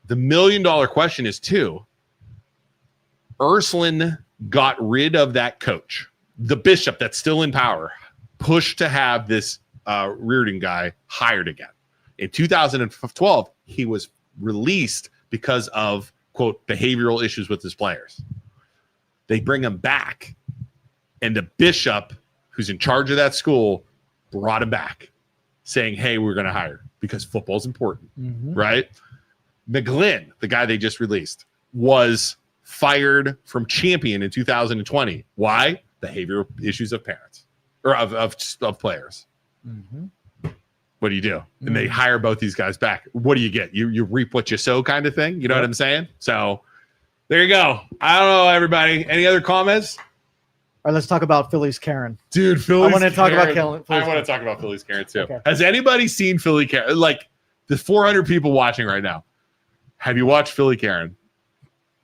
the $1 million question is too, Ursulin got rid of that coach, the bishop that's still in power, pushed to have this Reardon guy hired again. In 2012, he was released because of, quote, behavioral issues with his players. They bring him back, and the bishop, who's in charge of that school, brought him back, saying, hey, we're going to hire because football's important, right? McGlynn, the guy they just released, was fired from Champion in 2020. Why? Behavioral issues of parents or of players. What do you do? And they hire both these guys back. What do you get? You reap what you sow kind of thing. You know what I'm saying? So there you go. I don't know, everybody. Any other comments? All right, let's talk about Philly's Karen. Dude, Philly's I want to talk about Karen. Philly's I want to talk about Philly's Karen too. Okay. Has anybody seen Philly Karen? Like the 400 people watching right now. Have you watched Philly Karen?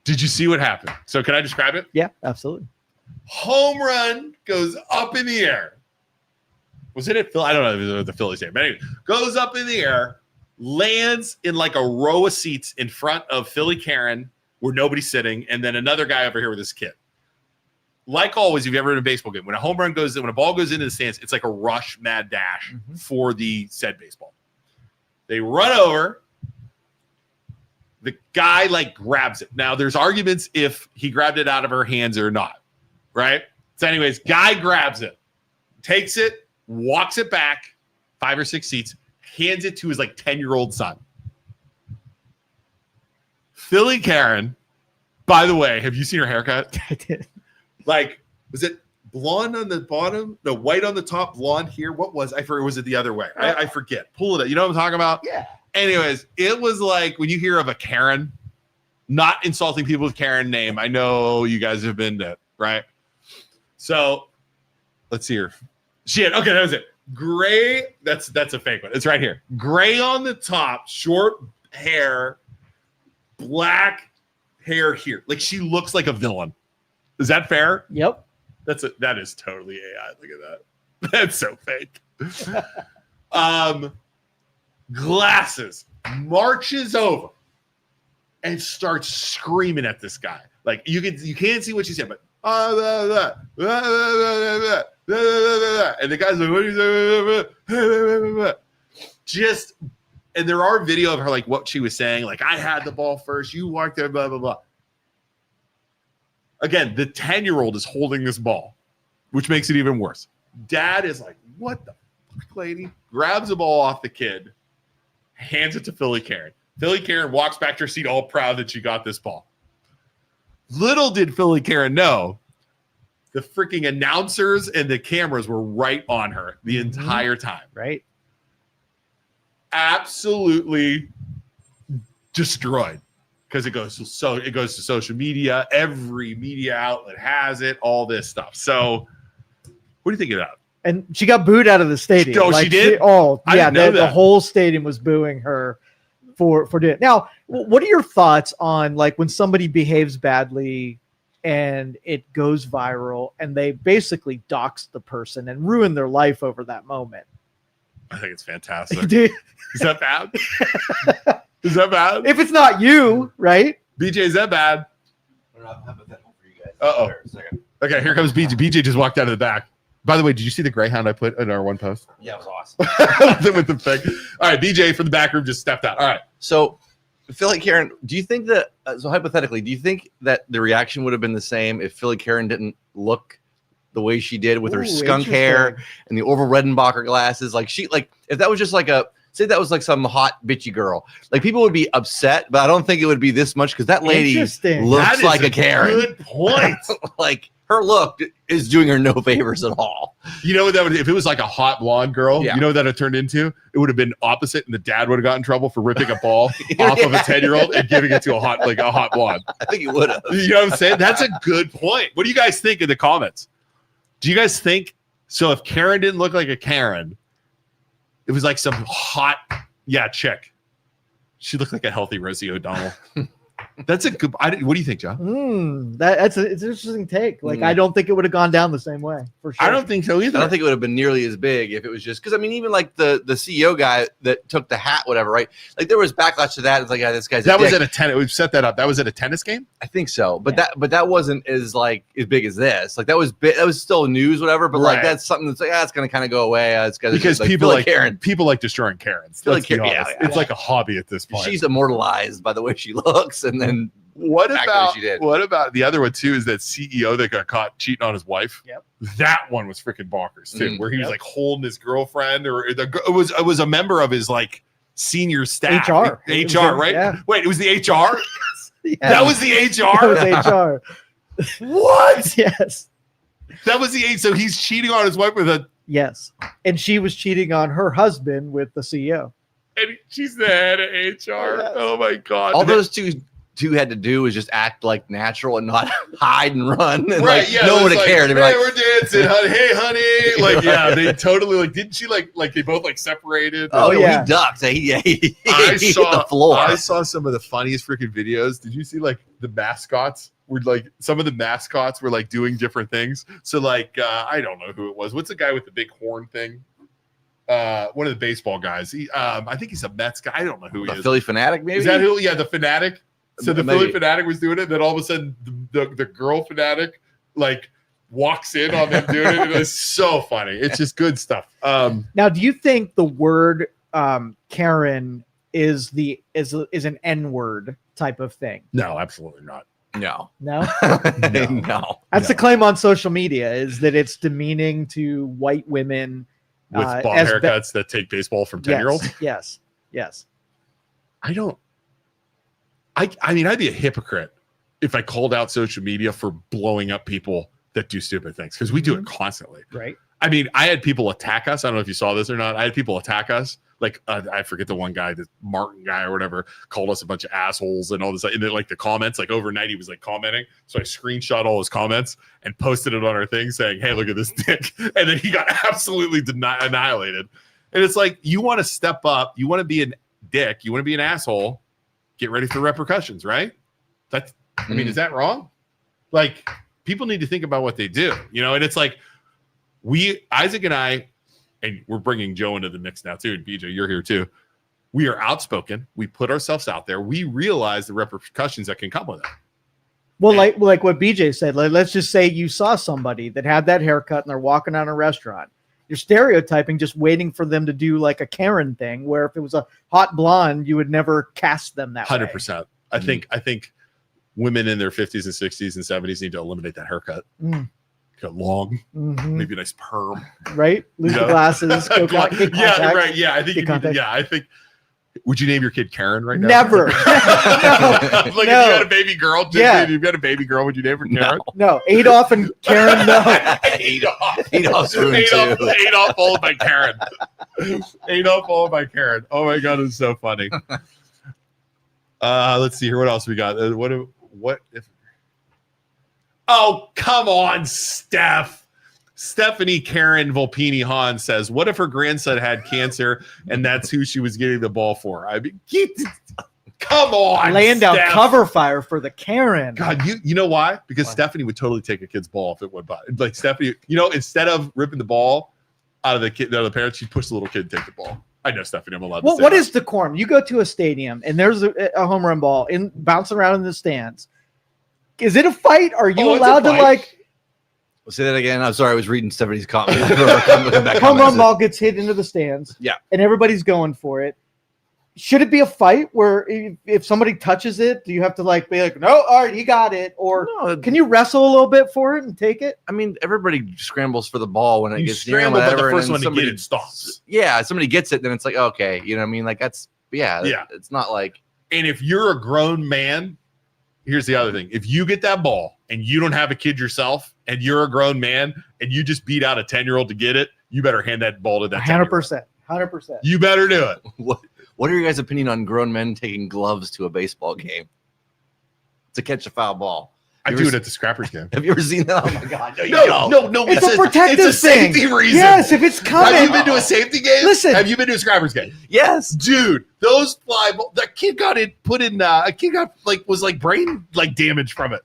Did you see what happened? So can I describe it? Yeah, absolutely. Home run goes up in the air. Was it at Philly? I don't know if it was the Phillies game, but anyway, goes up in the air, lands in like a row of seats in front of Philly Karen where nobody's sitting, and then another guy over here with his kid. Like always, if you've ever been in a baseball game, when a home run goes in, when a ball goes into the stands, it's like a rush, mad dash for the said baseball. They run over. The guy like grabs it. Now, there's arguments if he grabbed it out of her hands or not, right? So anyways, guy grabs it, takes it, walks it back 5 or 6 seats, hands it to his like 10-year-old son. Philly Karen, by the way, have you seen her haircut? I did. Like, was it blonde on the bottom? No, white on the top, blonde here. What was I forget? Was it the other way? I forget. Pull it up. You know what I'm talking about? Yeah. Anyways, it was like when you hear of a Karen, not insulting people with Karen name. I know you guys have been to, right? So let's see here. Shit. Okay, that was it. Gray. That's a fake one. It's right here. Gray on the top, short hair, black hair here. Like she looks like a villain. Is that fair? Yep. That is totally AI. Look at that. That's so fake. Glasses, marches over and starts screaming at this guy. Like you can't see what she said, but and the guy's like, what are you saying? And there are video of her like what she was saying, like I had the ball first, you walked there, blah blah blah. Again, the 10-year-old is holding this ball, which makes it even worse. Dad is like, what the fuck, lady? Grabs the ball off the kid, hands it to Philly Karen. Philly Karen walks back to her seat all proud that she got this ball. Little did Philly Karen know, the freaking announcers and the cameras were right on her the entire time. Right. Absolutely destroyed. Because it goes to social media, every media outlet has it, all this stuff. So, what do you think of that? And she got booed out of the stadium. Oh, she did? Yeah, didn't know the whole stadium was booing her for doing it. Now, what are your thoughts on like when somebody behaves badly and it goes viral and they basically dox the person and ruin their life over that moment? I think it's fantastic. Dude. Is that bad? Is that bad? If it's not you, right? BJ, is that bad? I don't know, I'm hypothetical for you guys. Uh-oh. For a second. Okay, here comes BJ. BJ just walked out of the back. By the way, did you see the Greyhound I put in our one post? Yeah, it was awesome. With the thing. All right, BJ from the back room just stepped out. All right. So, Philly Karen, do you think that, so hypothetically, do you think that the reaction would have been the same if Philly Karen didn't look the way she did with her skunk hair and the Orville Redenbacher glasses? Like, if that was just like say that was like some hot bitchy girl, like people would be upset, but I don't think it would be this much because that lady looks like a Karen. Good point. Like, her look is doing her no favors at all. You know what that would, if it was like a hot blonde girl, you know what that would turned into? It would have been opposite, and the dad would have gotten in trouble for ripping a ball off of a 10-year-old and giving it to a hot blonde. I think he would have. You know what I'm saying? That's a good point. What do you guys think in the comments? Do you guys think so? If Karen didn't look like a Karen, it was like some hot, chick. She looked like a healthy Rosie O'Donnell. That's a good. What do you think, John? It's an interesting take. Like, I don't think it would have gone down the same way. For sure, I don't think so either. I don't think it would have been nearly as big if it was just because I mean, even like the CEO guy that took the hat, whatever, right? Like there was backlash to that. It's like, this guy's that was at a tennis. We've set that up. That was at a tennis game. I think so, but that wasn't as big as this. Like that was big. That was still news, whatever. But like that's something that's like it's going to kind of go away. It's because like, people like Karen. People like destroying Karens. It's like a hobby at this point. She's immortalized by the way she looks, and then. What about the other one too? Is that CEO that got caught cheating on his wife? Yep. That one was freaking bonkers too, where he was like holding his girlfriend, or it was a member of his like senior staff. HR, right? Yeah. Wait, it was the HR. Yes. That was the HR. That was HR. What? Yes. That was the So he's cheating on his wife with a. Yes, and she was cheating on her husband with the CEO. And she's the head of HR. Yes. Oh my god! All those two had to do was just act like natural and not hide and run. And no one would have cared. They'd be like, we're dancing, honey. Hey, honey. Like, they totally didn't she like they both separated? Oh, yeah. He ducked. He hit the floor. I saw some of the funniest freaking videos. Did you see the mascots? Were some of the mascots were doing different things. So I don't know who it was. What's the guy with the big horn thing? One of the baseball guys. I think he's a Mets guy. I don't know who he is. Philly Fanatic, maybe? Is that who? Yeah, the Fanatic. So the Philly Fanatic was doing it. Then all of a sudden, the girl Fanatic walks in on them doing it. It was so funny. It's just good stuff. Now, do you think the word Karen is an N-word type of thing? No, absolutely not. No. No. No. That's the claim on social media, is that it's demeaning to white women with bald haircuts that take baseball from 10-year-olds. Yes. I mean, I'd be a hypocrite if I called out social media for blowing up people that do stupid things, because we do it constantly. Right. I mean, I had people attack us. I don't know if you saw this or not. I had people attack us. I forget the one guy, the Martin guy or whatever, called us a bunch of assholes and all this. And then the comments, overnight he was commenting. So I screenshot all his comments and posted it on our thing saying, hey, look at this dick. And then he got absolutely annihilated. And it's you want to step up. You want to be a dick. You want to be an asshole. Get ready for repercussions, right? I mean, is that wrong? People need to think about what they do, and it's Isaac and I, and we're bringing Joe into the mix now too, and BJ, you're here too. We are outspoken. We put ourselves out there. We realize the repercussions that can come with it. Well, like what BJ said, let's just say you saw somebody that had that haircut and they're walking out of a restaurant. You're stereotyping, just waiting for them to do a Karen thing, where if it was a hot blonde, you would never cast them that 100%. way. I think women in their 50s and 60s and 70s need to eliminate that haircut. Got long, maybe a nice perm. Right? Lose the glasses. Right. Yeah, I think would you name your kid Karen right now? Never. No. If you had a baby girl, if you've got a baby girl, would you name her Karen? No. Adolf and Karen, no. Adolf followed by Karen. Adolf followed by Karen. Oh my god, it's so funny. Let's see here. What else we got? What if? Oh, come on, Stephanie Karen Volpini Hahn says, what if her grandson had cancer and that's who she was getting the ball for? I mean, come on. Laying down cover fire for the Karen. God, you know why? Because Stephanie would totally take a kid's ball if it went by. Stephanie, instead of ripping the ball out of the parents, she'd push the little kid and take the ball. I know, Stephanie, I'm allowed to say what is decorum? You go to a stadium and there's a home run ball bouncing around in the stands. Is it a fight? Are you allowed to Say that again. I'm sorry. I was reading somebody's comment. Home run ball gets hit into the stands. Yeah. And everybody's going for it. Should it be a fight where if somebody touches it, do you have to be like, no, all right, you got it? Or can you wrestle a little bit for it and take it? I mean, everybody scrambles for the ball when it gets scramble, but the first one to get it stops. Yeah, somebody gets it, then it's like, okay, you know what I mean? Like that's it's not like. And if you're a grown man, here's the other thing. If you get that ball and you don't have a kid yourself and you're a grown man and you just beat out a 10-year-old to get it, you better hand that ball to that 100%. 100%. You better do it. What are your guys' opinion on grown men taking gloves to a baseball game to catch a foul ball? I do it at the Scrappers game. Have you ever seen that? Oh my God! No. It's a protective thing. It's a safety reason. Yes, if it's coming. Have you been to a safety game? Listen. Have you been to a Scrappers game? Yes, dude. Those fly balls. That kid got was brain damage from it.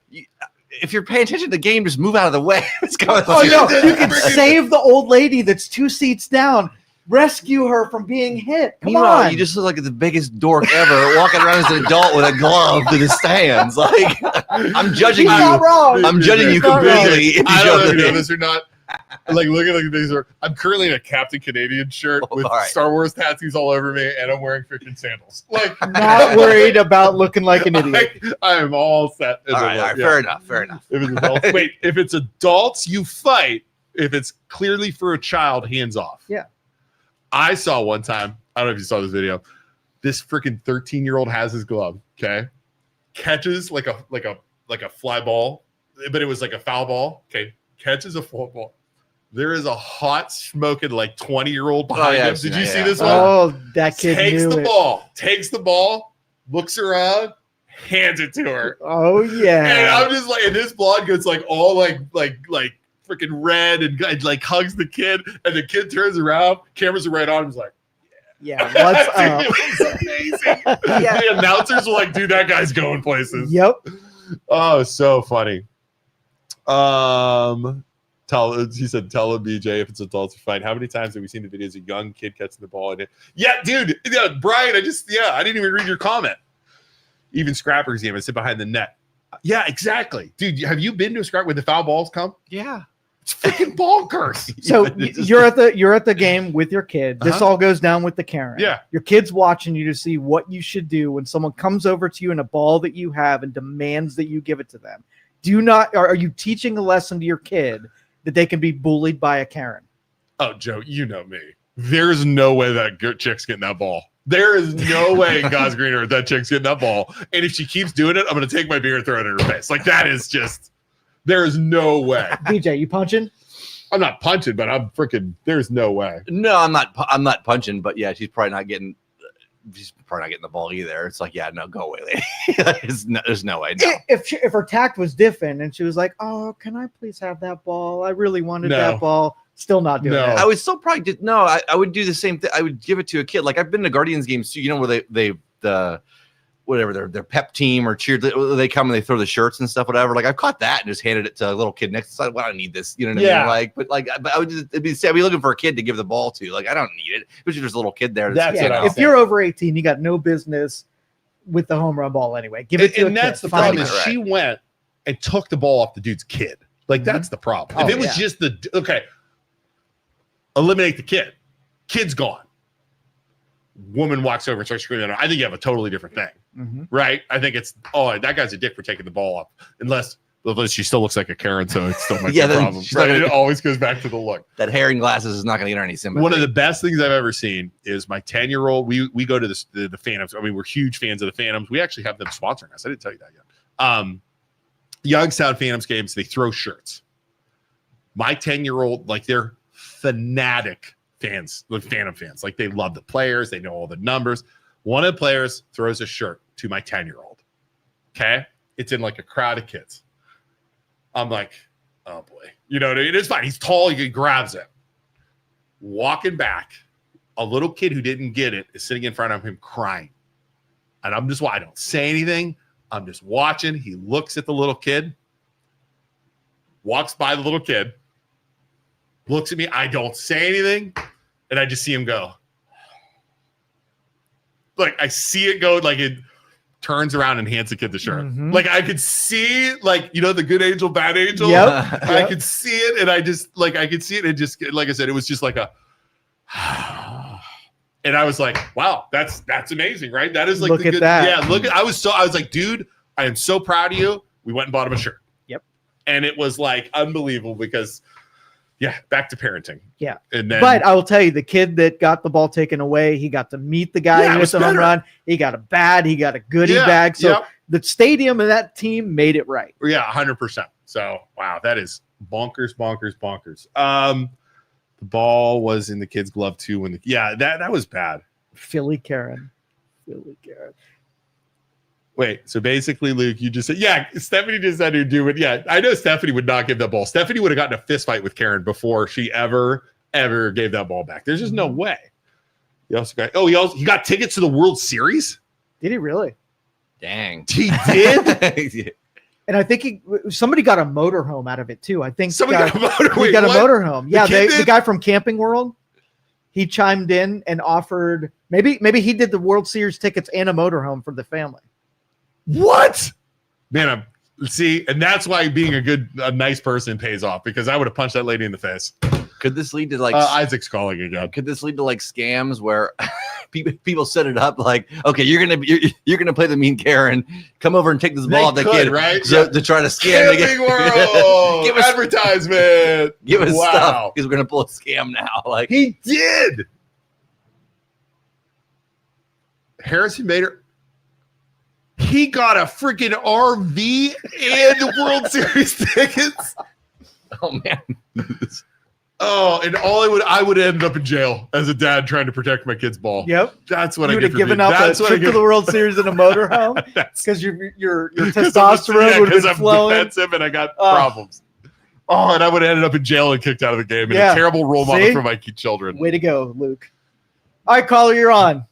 If you're paying attention to the game, just move out of the way. It's going. Oh no! You can save the old lady that's 2 seats down. Rescue her from being hit. Come on. You just look like the biggest dork ever walking around as an adult with a glove to the stands. Like, I'm judging you. Not wrong. I'm judging you completely. I don't know if you know this or not. Look at these. I'm currently in a Captain Canadian shirt with Star Wars tattoos all over me, and I'm wearing freaking sandals. Not worried about looking like an idiot. I am all set. All right, fair enough. If it's adults, if it's adults, you fight. If it's clearly for a child, hands off. Yeah. I saw one time, I don't know if you saw this video, this freaking 13-year-old has his glove, okay? Catches like a fly ball, but it was like a foul ball, okay? Catches a football. There is a hot smoking 20-year-old behind him. Did you see this one? Oh, that kid takes the ball, looks around, hands it to her. Oh yeah. And I'm just and this blonde gets all freaking red and hugs the kid, and the kid turns around, cameras are right on him, he's like, yeah, what's up? It was amazing. Yeah. The announcers were like, dude, that guy's going places. Yep. Oh, so funny. He said, tell him, BJ, if it's adults to fight. How many times have we seen the videos of a young kid catching the ball? Yeah, dude. Yeah, Brian, I didn't even read your comment. Even Scrappers game, I sit behind the net. Yeah, exactly. Dude, have you been to a scrap where the foul balls come? Yeah. It's freaking bonkers. So you're at the game with your kid. This all goes down with the Karen. Yeah. Your kid's watching you to see what you should do when someone comes over to you in a ball that you have and demands that you give it to them. Are you teaching a lesson to your kid that they can be bullied by a Karen? Oh, Joe, you know me. There's no way that chick's getting that ball. There is no way in God's green earth that chick's getting that ball. And if she keeps doing it, I'm going to take my beer and throw it in her face. That is just, there is no way. BJ, you punching? I'm not punching, but I'm freaking, there's no way. No, I'm not punching, but yeah, she's probably not getting the ball either. It's like, yeah, no, go away, lady. There's no way. No. If her tact was different and she was like, oh, can I please have that ball? I really wanted that ball. Still not doing it. I would still probably I would do the same thing. I would give it to a kid. I've been to Guardians games too, where their pep team or cheer, they come and they throw the shirts and stuff, whatever. I've caught that and just handed it to a little kid next to it. Well, I don't need this. You know what I mean? But I would I'd be looking for a kid to give the ball to. I don't need it. Especially if there's a little kid there. If you're over 18, you got no business with the home run ball anyway. Give it to and that's the problem is she went and took the ball off the dude's kid. That's the problem. If it was just eliminate the kid. Kid's gone. Woman walks over and starts screaming. I think you have a totally different thing, right? I think it's, that guy's a dick for taking the ball off. Unless she still looks like a Karen, so it's still my problem. Right? It always goes back to the look. That hair and glasses is not going to get her any sympathy. One of the best things I've ever seen is my 10-year-old. We go to the Phantoms. I mean, we're huge fans of the Phantoms. We actually have them sponsoring us. I didn't tell you that yet. Youngstown Phantoms games, they throw shirts. My 10-year-old, they're fanatic fans, Phantom fans. They love the players. They know all the numbers. One of the players throws a shirt to my 10-year-old. Okay? It's in a crowd of kids. I'm like, oh boy. You know what I mean? It's fine. He's tall. He grabs it. Walking back, a little kid who didn't get it is sitting in front of him crying. And I'm just, I don't say anything. I'm just watching. He looks at the little kid, walks by the little kid, looks at me. I don't say anything. And I just see him go. I see it go turns around and hands the kid the shirt. Mhm. Like I could see, like, you know, the good angel, bad angel. Yep. I could see it, and I just like I could see it, and just like I said, it was just like a. And I was like, wow, that's amazing, right? That is like Look the at good, that. Yeah, look at I was like, dude, I am so proud of you. We went and bought him a shirt. Yep. And it was like unbelievable because back to parenting. Yeah. And then But I will tell you, the kid that got the ball taken away, he got to meet the guy who hit the home run. He got a bat. He got a goodie bag. So the stadium and that team made it right. Yeah, 100%. So, wow, that is bonkers. The ball was in the kid's glove too. That was bad. Philly Karen. Wait, so basically, Luke, you just said, Stephanie just said to do it. Yeah, I know Stephanie would not give that ball. Stephanie would have gotten a fist fight with Karen before she ever gave that ball back. There's just no way. He got tickets to the World Series. Did he really? Dang. He did? And I think somebody got a motorhome out of it too. I think somebody got a motorhome. We got a motorhome. Yeah, the guy from Camping World, he chimed in and offered maybe he did the World Series tickets and a motorhome for the family. What? Man, and that's why being a nice person pays off, because I would have punched that lady in the face. Could this lead to like Isaac's calling again? Could this lead to like scams where people set it up like, okay, you're gonna play the mean Karen, come over and take this ball off that kid, right? To try to scam Camping World. Give us advertisement. Give us stuff because we're gonna pull a scam now. Like he did. Harrison Bader. He got a freaking RV and the World Series tickets. Oh man. Oh, and I would end up in jail as a dad trying to protect my kid's ball. Yep, that's what I would have given up a trip to the World Series in a motorhome because your testosterone would have been flowing. Defensive, and I got problems. Oh, and I would have ended up in jail and kicked out of the game. And a terrible role model for my children. Way to go, Luke! All right, caller, you're on.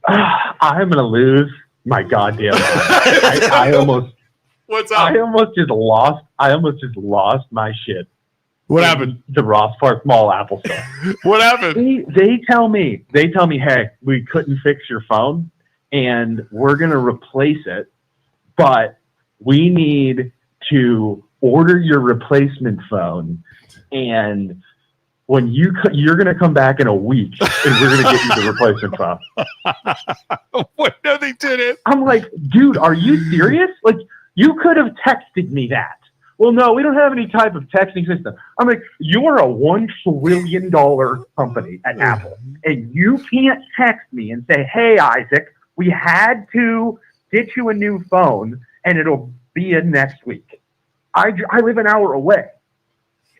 I'm gonna lose my goddamn mind. I almost. What's up? I almost just lost my shit. What happened? The Ross Park Mall Apple Store. What happened? They tell me, hey, we couldn't fix your phone and we're going to replace it, but we need to order your replacement phone. And when you're going to come back in a week and we're going to get you the replacement phone. What? No, they didn't. I'm like, dude, are you serious? Like, you could have texted me that. Well, no, we don't have any type of texting system. I'm like, you're a $1 trillion company at Apple, and you can't text me and say, hey, Isaac, we had to get you a new phone, and it'll be in next week. I live an hour away.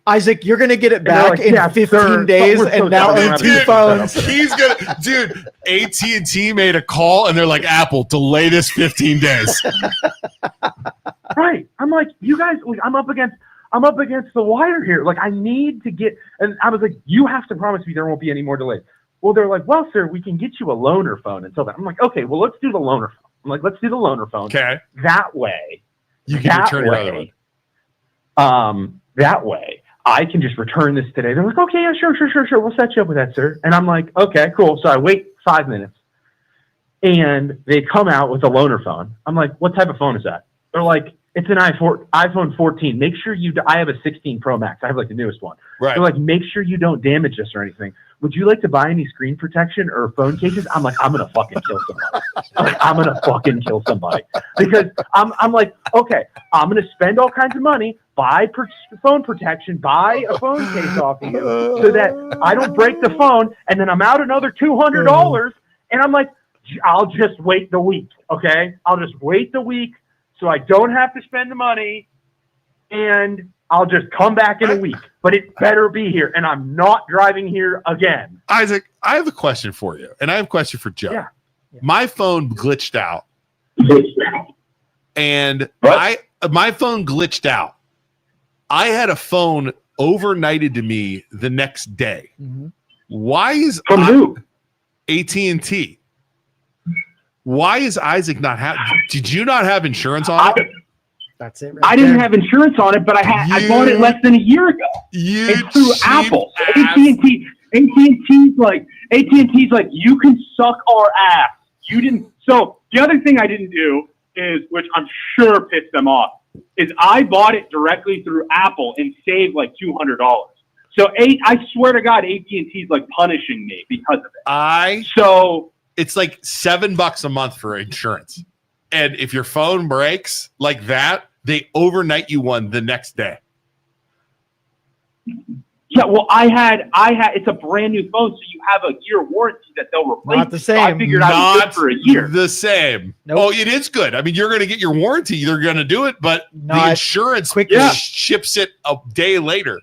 Isaac, you're going to get it back in 15 days, and now own 2 phones. He's going to, dude, AT&T made a call, and they're like, Apple, delay this 15 days. Right. I'm like, you guys, like, I'm up against the wire here. Like, I need to get, and I was like, you have to promise me there won't be any more delays. Well, they're like, well, sir, we can get you a loaner phone until then. I'm like, okay, well, let's do the loaner phone. I'm like, let's do the loaner phone. Okay. That way. You can return your other one. That way, I can just return this today. They're like, okay, yeah, sure. We'll set you up with that, sir. And I'm like, okay, cool. So I wait 5 minutes. And they come out with a loaner phone. I'm like, what type of phone is that? They're like, it's an iPhone 14. Make sure I have a 16 Pro Max. I have like the newest one. Right. They're like, make sure you don't damage this or anything. Would you like to buy any screen protection or phone cases? I'm like, I'm going to fucking kill somebody. Because I'm like, okay, I'm going to spend all kinds of money, buy phone protection, buy a phone case off of you so that I don't break the phone. And then I'm out another $200. And I'm like, I'll just wait the week. Okay. I'll just wait the week. So I don't have to spend the money, and I'll just come back in a week. But it better be here, and I'm not driving here again. Isaac, I have a question for you, and I have a question for Joe. Yeah. My phone glitched out, and my phone glitched out. I had a phone overnighted to me the next day. Mm-hmm. Why is From who? AT&T? Why is Isaac not did you not have insurance on it? That's it. I didn't have insurance on it, but I bought it less than a year ago. It's through Apple. AT&T's like, you can suck our ass. You didn't. So the other thing I didn't do is, which I'm sure pissed them off, is I bought it directly through Apple and saved like $200. So I swear to God, AT&T's like punishing me because of it. It's like $7 a month for insurance. And if your phone breaks like that, they overnight you one the next day. Yeah, well, I had. It's a brand new phone, so you have a year warranty that they'll replace. Not the same. So I figured I would good for a year. The same. Nope. Oh, it is good. I mean, you're going to get your warranty. They're going to do it, but Not the insurance ships it a day later.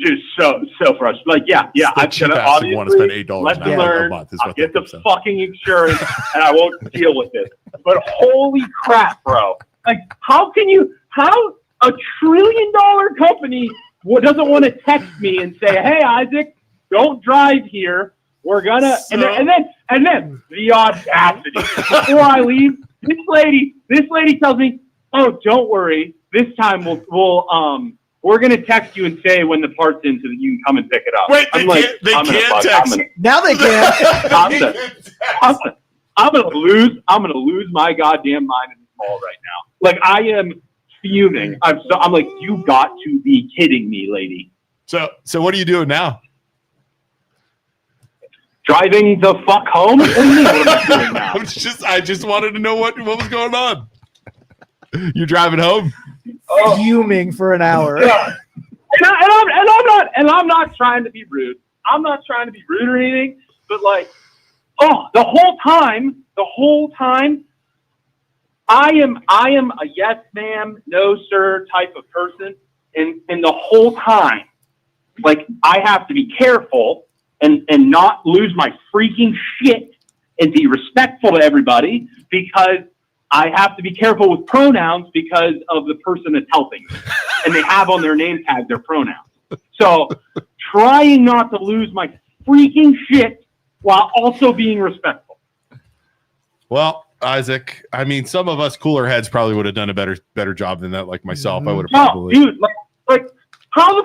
Just so frustrating. Like, yeah. I'm gonna obviously want to spend $8 lesson a learned. month. I'll get the fucking insurance, and I won't deal with it. But holy crap, bro! Like, how a $1 trillion company doesn't want to text me and say, "Hey, Isaac, don't drive here. We're gonna," and then the audacity. Before I leave, this lady tells me, "Oh, don't worry. This time we're going to text you and say when the part's in so that you can come and pick it up." Wait, they can't text. Now they can. I'm going to lose my goddamn mind in this mall right now. Like, I am fuming. I'm like, you got to be kidding me, lady. So what are you doing now? Driving the fuck home? What do you mean, what am I doing now? I just wanted to know what was going on. You're driving home? Fuming for an hour. Yeah. And I'm not trying to be rude. I'm not trying to be rude or anything, but like, the whole time, I am a yes ma'am, no sir type of person, and the whole time, like, I have to be careful and not lose my freaking shit and be respectful to everybody, because I have to be careful with pronouns because of the person that's helping me. And they have on their name tag their pronouns. So trying not to lose my freaking shit while also being respectful. Well, Isaac, I mean, some of us cooler heads probably would have done a better job than that. Like myself, I would have probably. No, dude, like how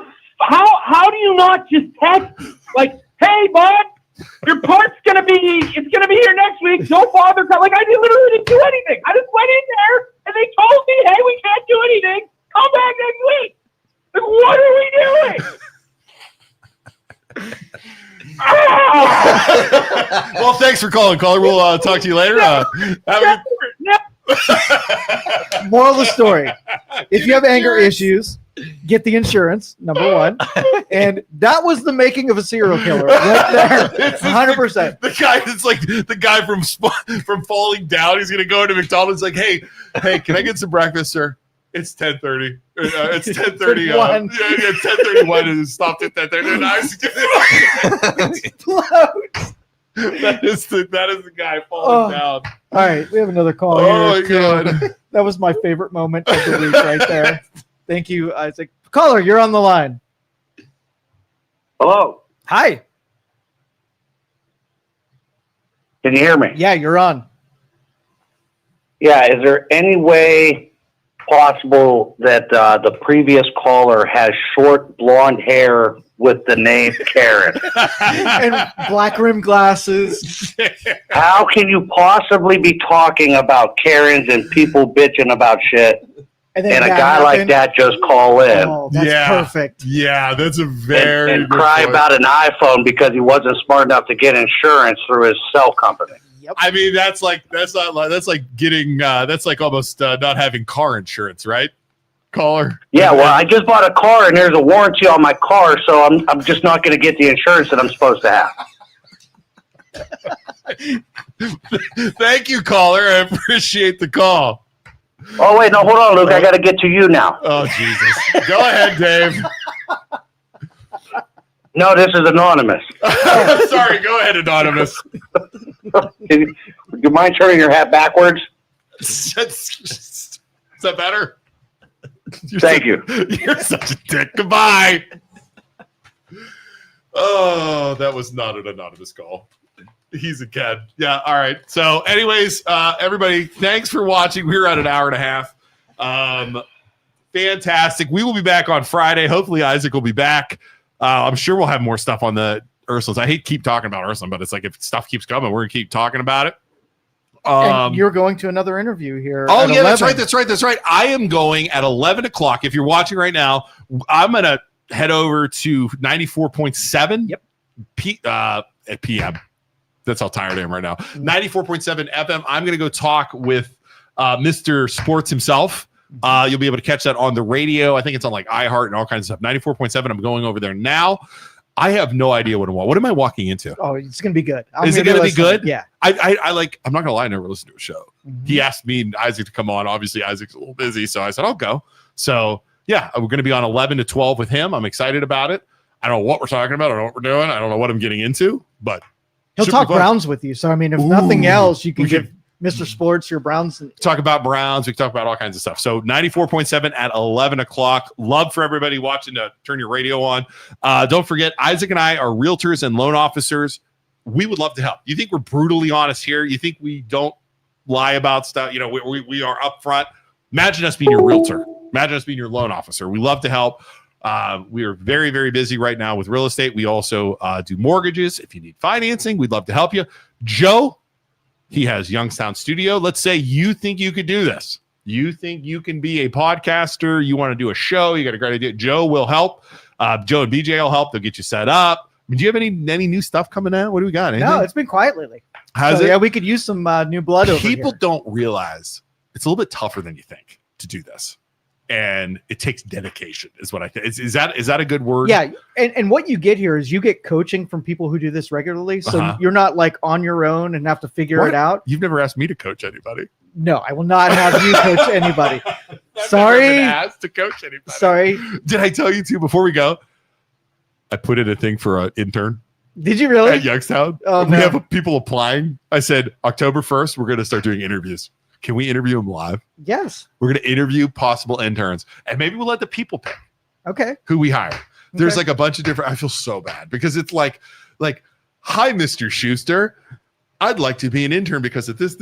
do you not just text me? Like, hey, bud, your part's gonna be here next week. Don't bother. Like, I literally didn't do anything. I just went in there and they told me, hey, we can't do anything. Come back next week. Like, what are we doing? Well, thanks for calling, caller. We'll talk to you later. Moral of the story: if you have anger issues, get the insurance, number one. And that was the making of a serial killer right there. 100%. The guy that's like the guy from Falling Down. He's gonna go into McDonald's like, hey, can I get some breakfast, sir? It's 10:30. It's 10:30. It's 10:31, and it stopped at 10:30. That is the guy falling down. All right, we have another call. Oh my god, that was my favorite moment of the week right there. Thank you, Isaac. Caller, you're on the line. Hello. Hi. Can you hear me? Yeah, you're on. Yeah. Is there any way possible that the previous caller has short blonde hair with the name Karen? And black rim glasses. How can you possibly be talking about Karens and people bitching about shit? And a guy like that just call in. Oh, that's perfect. Yeah, that's a very and cry about an iPhone because he wasn't smart enough to get insurance through his cell company. Yep. I mean, that's like getting that's like almost not having car insurance, right? Caller. Yeah, well, I just bought a car and there's a warranty on my car, so I'm just not going to get the insurance that I'm supposed to have. Thank you, caller. I appreciate the call. Oh, wait, no, hold on, Luke. I got to get to you now. Oh, Jesus. Go ahead, Dave. No, this is anonymous. Sorry, go ahead, anonymous. Do you mind turning your hat backwards? Is that better? Thank you. You're such a dick. Goodbye. Oh, that was not an anonymous call. He's a kid. Yeah. All right. So anyways, everybody, thanks for watching. We were at an hour and a half. Fantastic. We will be back on Friday. Hopefully Isaac will be back. I'm sure we'll have more stuff on the Ursulins. I hate to keep talking about Ursulin, but it's like if stuff keeps coming, we're gonna keep talking about it. And you're going to another interview here. Oh, at yeah, 11. that's right. I am going at 11 o'clock. If you're watching right now, I'm going to head over to 94.7 at PM. That's how tired I am right now. 94.7 FM. I'm going to go talk with Mr. Sports himself. You'll be able to catch that on the radio. I think it's on like iHeart and all kinds of stuff. 94.7. I'm going over there now. I have no idea what I'm watching. What am I walking into? Oh, it's going to be good. Is it going to be good? Yeah. I like, I'm not going to lie, I never listened to a show. He asked me and Isaac to come on. Obviously, Isaac's a little busy. So I said, I'll go. So yeah, we're going to be on 11 to 12 with him. I'm excited about it. I don't know what we're talking about. I don't know what we're doing. I don't know what I'm getting into, but he'll talk Browns with you. So, I mean, if nothing else, you can give Mr. Sports your Browns. Talk about Browns. We can talk about all kinds of stuff. So 94.7 at 11 o'clock. Love for everybody watching to turn your radio on. Don't forget, Isaac and I are realtors and loan officers. We would love to help. You think we're brutally honest here? You think we don't lie about stuff? You know, we are upfront. Imagine us being your realtor. Imagine us being your loan officer. We love to help. We are very, very busy right now with real estate. We also do mortgages. If you need financing, we'd love to help you. Joe, he has Youngstown Studio. Let's say you think you could do this. You think you can be a podcaster. You want to do a show. You got a great idea. Joe will help. Joe and BJ will help. They'll get you set up. I mean, do you have any new stuff coming out? What do we got? Anything? No, it's been quiet lately. Has it? Yeah, we could use some new blood over People here. don't realize it's a little bit tougher than you think to do this. And it takes dedication is what I think. Is that a good word? Yeah. And what you get here is you get coaching from people who do this regularly. So you're not like on your own and have to figure it out. You've never asked me to coach anybody. No, I will not have you coach anybody. Sorry. Never been asked to coach anybody. Sorry. Did I tell you too before we go? I put in a thing for an intern. Did you really? At Youngstown. Oh, we have people applying. I said, October 1st, we're going to start doing interviews. Can we interview them live? Yes. We're going to interview possible interns. And maybe we'll let the people pick who we hire. There's like a bunch of different, I feel so bad because it's like, hi, Mr. Schuster. I'd like to be an intern because of this.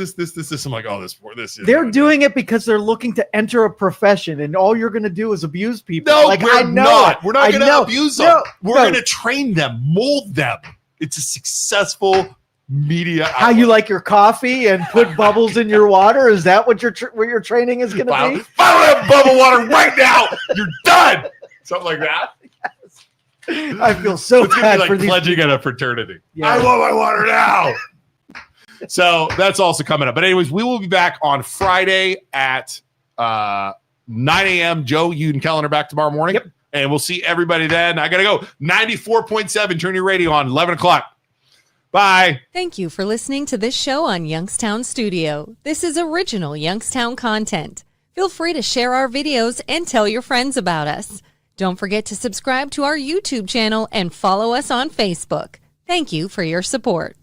I'm like, oh, this. They're doing it because they're looking to enter a profession, and all you're going to do is abuse people. No, like, we're not. We're not going to abuse them. No, we're going to train them, mold them. It's a successful media outlet. How you like your coffee and put bubbles in your water? Is that what your training is going to be? If I don't have bubble water right now, you're done. Something like that. Yes. I feel so it's bad like for these pledging at a fraternity. Yeah. I want my water now. So that's also coming up. But anyways, we will be back on Friday at 9 a.m. Joe, you and Kellen are back tomorrow morning. Yep. And we'll see everybody then. I got to go. 94.7, turn your radio on, 11 o'clock. Bye. Thank you for listening to this show on Youngstown Studio. This is original Youngstown content. Feel free to share our videos and tell your friends about us. Don't forget to subscribe to our YouTube channel and follow us on Facebook. Thank you for your support.